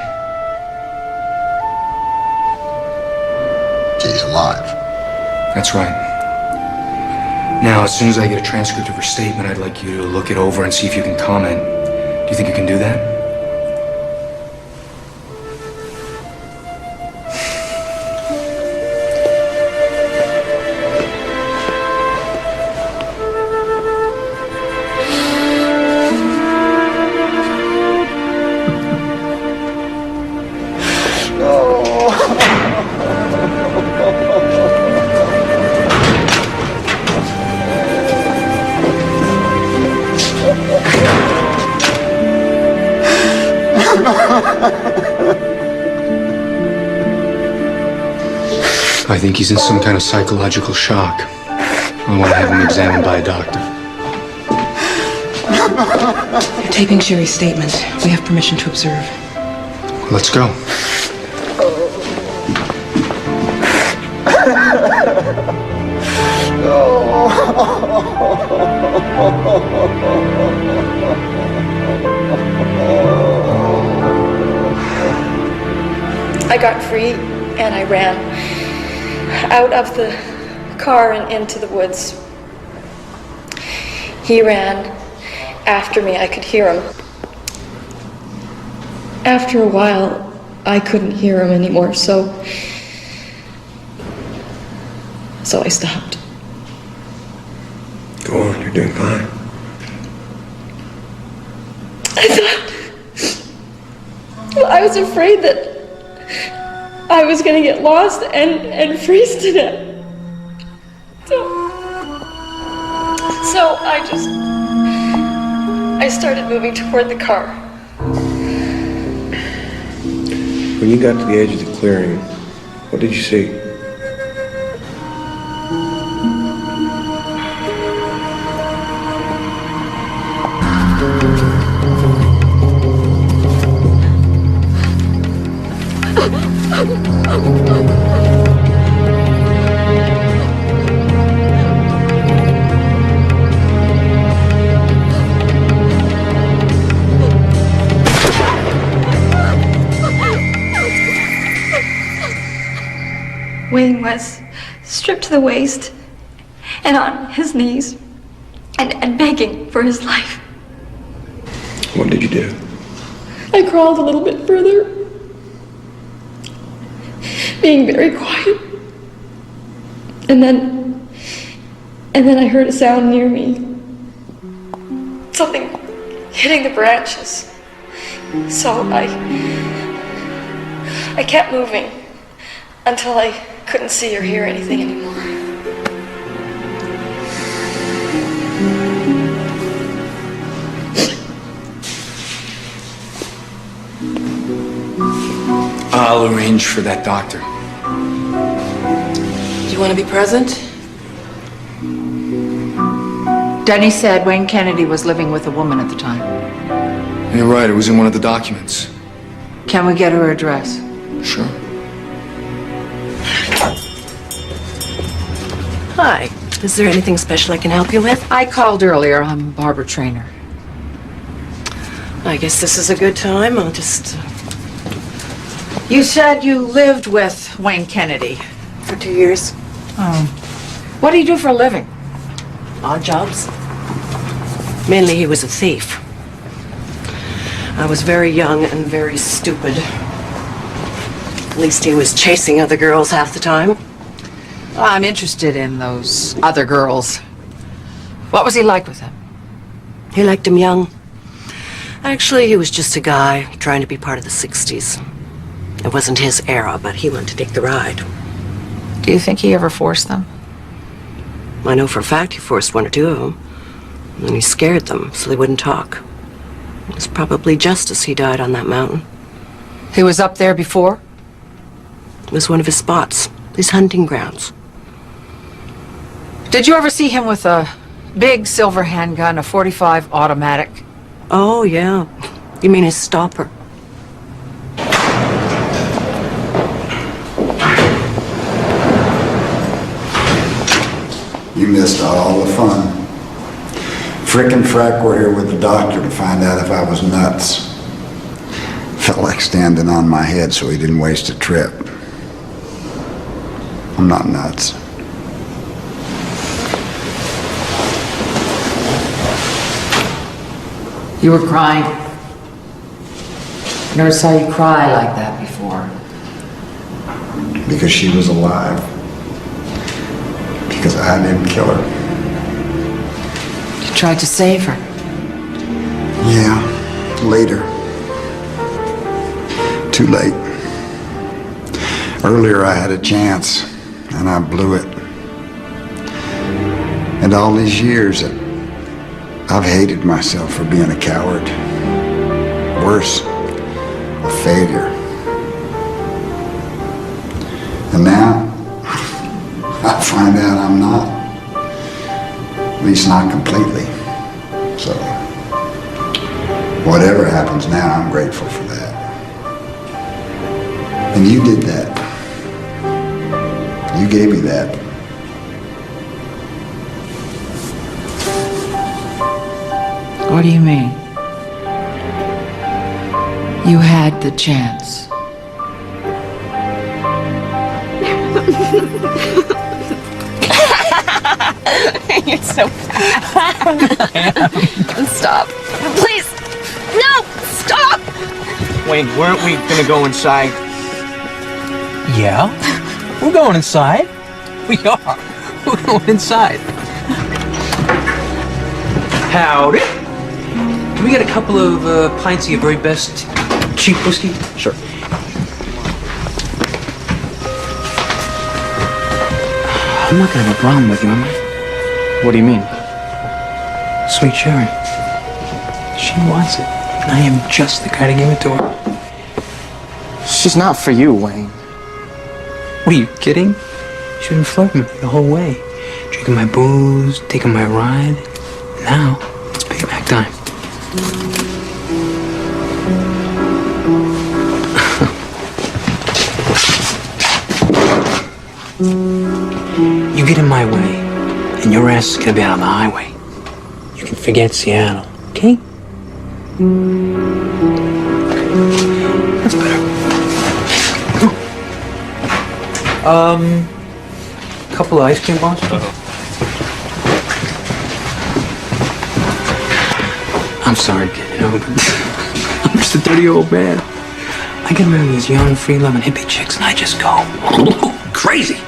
She's alive. That's right. Now, as soon as I get a transcript of her statement, I'd like you to look it over and see if you can comment. Do you think you can do that? I think he's in some kind of psychological shock. I want to have him examined by a doctor. You're taping Sherry's statement. We have permission to observe. Let's go. I got free and I ran out of the car and into the woods. He ran after me. I could hear him. After a while, I couldn't hear him anymore, so I stopped. Go on, you're doing fine. I was afraid that I was gonna get lost and freeze to death. So I started moving toward the car. When you got to the edge of the clearing, what did you see? Wayne was stripped to the waist and on his knees and begging for his life. What did you do? I crawled a little bit further, being very quiet. And then I heard a sound near me. Something hitting the branches. So I kept moving until I couldn't see or hear anything anymore. I'll arrange for that doctor. Do you want to be present? Denny said Wayne Kennedy was living with a woman at the time. You're right, it was in one of the documents. Can we get her address? Sure. Hi. Is there anything special I can help you with? I called earlier. I'm Barbara Traynor. I guess this is a good time. I'll just... You said you lived with Wayne Kennedy. For 2 years. Oh. What do you do for a living? Odd jobs. Mainly he was a thief. I was very young and very stupid. At least he was chasing other girls half the time. Well, I'm interested in those other girls. What was he like with them? He liked him young. Actually, he was just a guy trying to be part of the 60s. It wasn't his era, but he wanted to take the ride. Do you think he ever forced them? I know for a fact he forced one or two of them. And then he scared them so they wouldn't talk. It was probably justice he died on that mountain. He was up there before? It was one of his spots, his hunting grounds. Did you ever see him with a big silver handgun, a .45 automatic? Oh, yeah. You mean his stopper? You missed all the fun. Frick and Frack were here with the doctor to find out if I was nuts. Felt like standing on my head so he didn't waste a trip. I'm not nuts. You were crying. Never saw you cry like that before. Because she was alive. Because I didn't kill her. You tried to save her. Yeah, later. Too late. Earlier I had a chance, and I blew it. And all these years, I've hated myself for being a coward. Worse, a failure. And now, I find out I'm not. At least not completely. So, whatever happens now, I'm grateful for that. And you did that. You gave me that. What do you mean? You had the chance. You're so bad. Stop. Please. No! Stop! Wayne, weren't we gonna go inside? Yeah? We're going inside. We are. We're going inside. Howdy. Can we get a couple of pints of your very best cheap whiskey? Sure. I'm not gonna have a problem with you, am I? What do you mean? Sweet Sherry. She wants it. And I am just the guy to give it to her. She's not for you, Wayne. What are you kidding? She's been flirting with me the whole way. Drinking my booze, taking my ride. Now, it's payback time. You get in my way, and your ass is gonna be out on the highway. You can forget Seattle, okay? That's better. Couple of ice cream bars. I'm sorry, kid, you know, but I'm just a dirty old man. I get around these young, free-loving hippie chicks, and I just go crazy.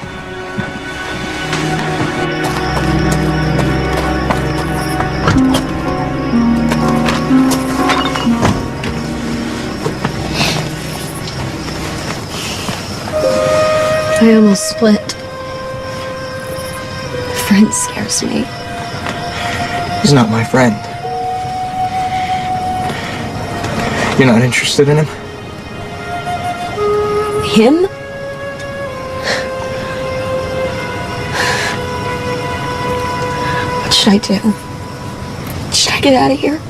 I almost split. A friend scares me. He's not my friend. You're not interested in him? Him? What should I do? Should I get out of here?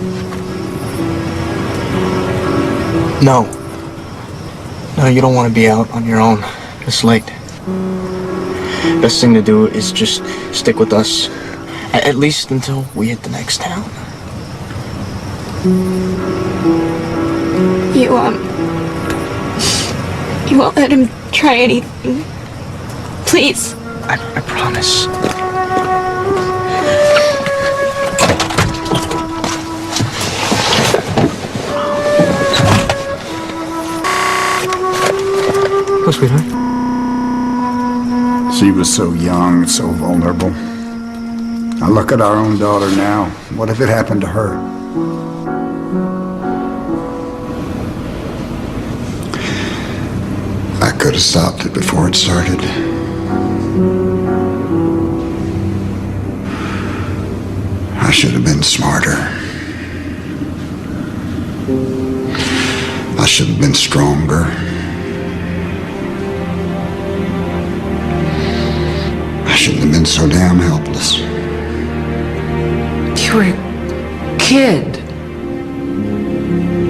No. No, you don't want to be out on your own. It's late. Best thing to do is just stick with us. At least until we hit the next town. You won't let him try anything. Please. I promise. Oh, sweetheart. She was so young, so vulnerable. Now look at our own daughter now. What if it happened to her? I could have stopped it before it started. I should have been smarter. I should have been stronger. I shouldn't have been so damn helpless. You were a kid.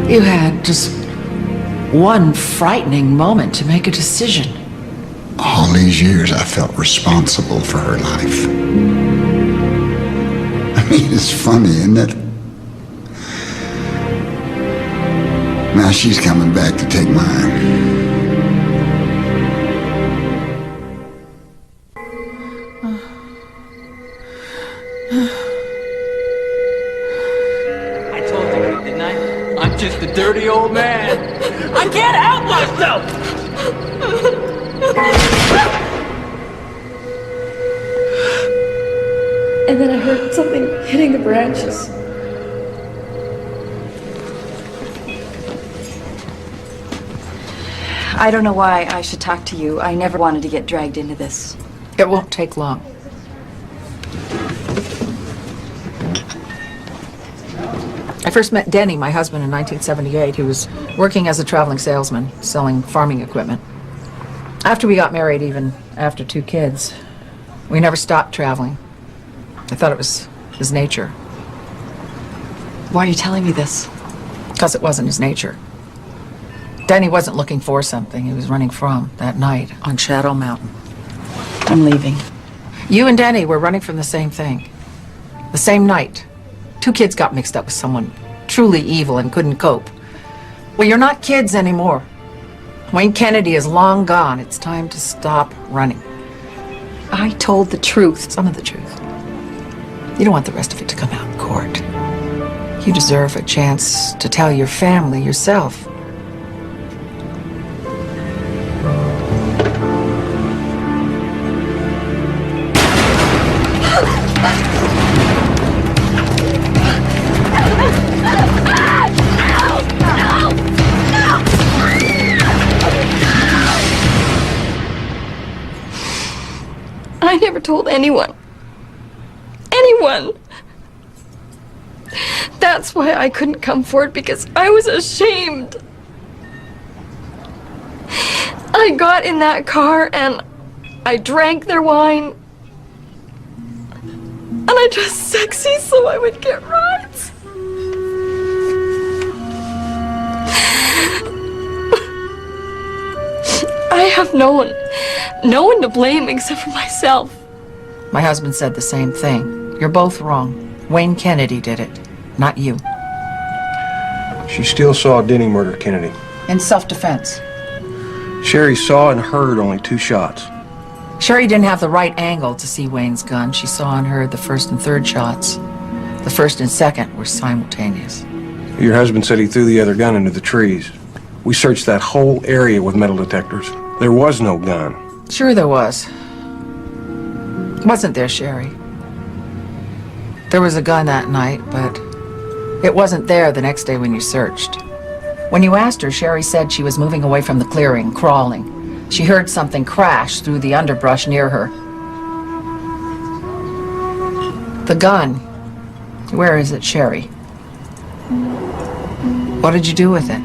You had just one frightening moment to make a decision. All these years I felt responsible for her life. I mean, it's funny, isn't it? Now she's coming back to take mine. Just a dirty old man. I can't help myself. And then I heard something hitting the branches. I don't know why I should talk to you. I never wanted to get dragged into this. It won't take long. I first met Denny, my husband, in 1978. He was working as a traveling salesman, selling farming equipment. After we got married, even after 2 kids, we never stopped traveling. I thought it was his nature. Why are you telling me this? Because it wasn't his nature. Denny wasn't looking for something. He was running from that night on Shadow Mountain. I'm leaving. You and Denny were running from the same thing. The same night. 2 kids got mixed up with someone truly evil and couldn't cope. Well, you're not kids anymore. Wayne Kennedy is long gone. It's time to stop running. I told the truth. Some of the truth. You don't want the rest of it to come out in court. You deserve a chance to tell your family yourself. I never told anyone. Anyone! That's why I couldn't come forward, because I was ashamed. I got in that car and I drank their wine. And I dressed sexy so I would get rides. I have no one to blame except for myself. My husband said the same thing. You're both wrong. Wayne Kennedy did it, not you. She still saw Denny murder Kennedy. In self-defense. Sherry saw and heard only 2 shots. Sherry didn't have the right angle to see Wayne's gun. She saw and heard the first and third shots. The first and second were simultaneous. Your husband said he threw the other gun into the trees. We searched that whole area with metal detectors. There was no gun. Sure there was. Wasn't there, Sherry? There was a gun that night, but it wasn't there the next day when you searched. When you asked her, Sherry said she was moving away from the clearing, crawling. She heard something crash through the underbrush near her. The gun. Where is it, Sherry? What did you do with it?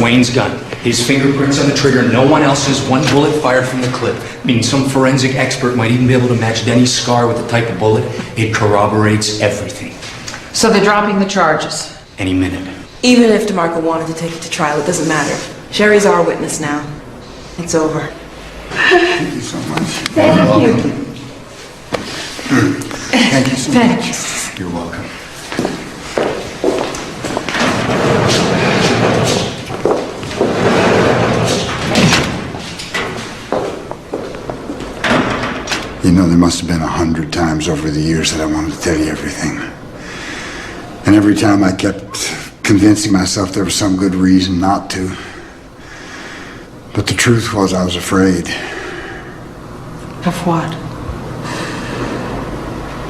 Wayne's gun. His fingerprints on the trigger, no one else's, 1 bullet fired from the clip. Meaning some forensic expert might even be able to match Denny's scar with the type of bullet. It corroborates everything. So they're dropping the charges. Any minute. Even if DeMarco wanted to take it to trial, it doesn't matter. Sherry's our witness now. It's over. Thank you so much. Thank you. Thank you so Thanks. much. You're welcome. You know, there must have been 100 times over the years that I wanted to tell you everything. And every time I kept convincing myself there was some good reason not to. But the truth was I was afraid. Of what?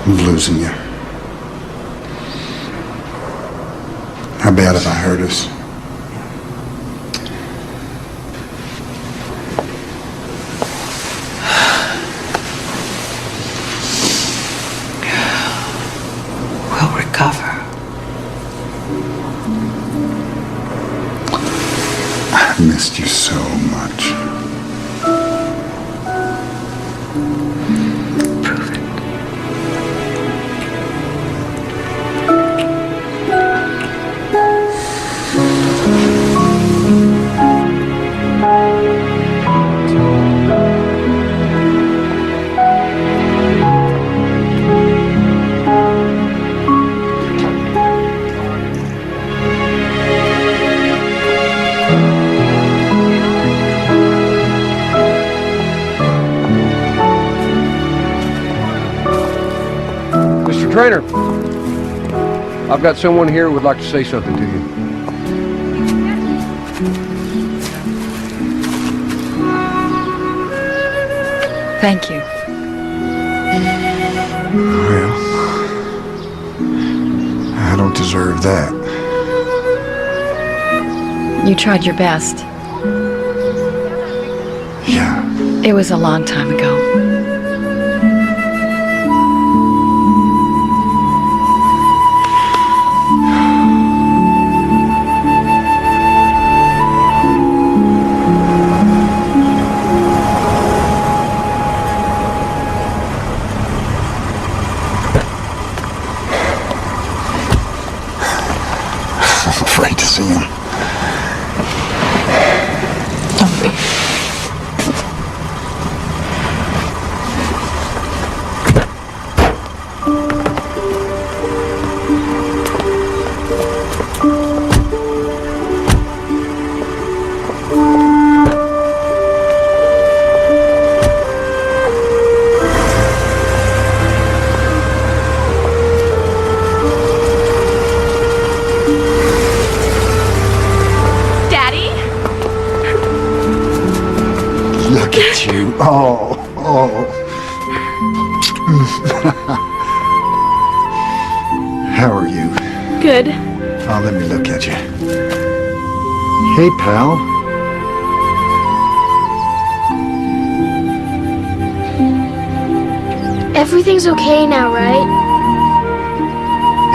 Of losing you. How bad have I hurt us? We'll recover. I missed you so much. Prove it. Mr. Trainer, I've got someone here who would like to say something to you. Thank you. Well, I don't deserve that. You tried your best. Yeah. It was a long time ago. I'm afraid to see him. Don't be. you. Oh. How are you? Good. Oh, let me look at you. Hey, pal. Everything's okay now, right?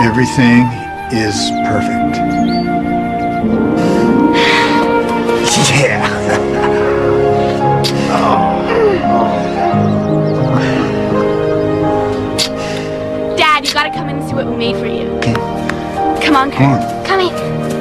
Everything is perfect. Yeah. Dad, you gotta come in and see what we made for you. Okay. Come on, Come on. Kurt. Come in.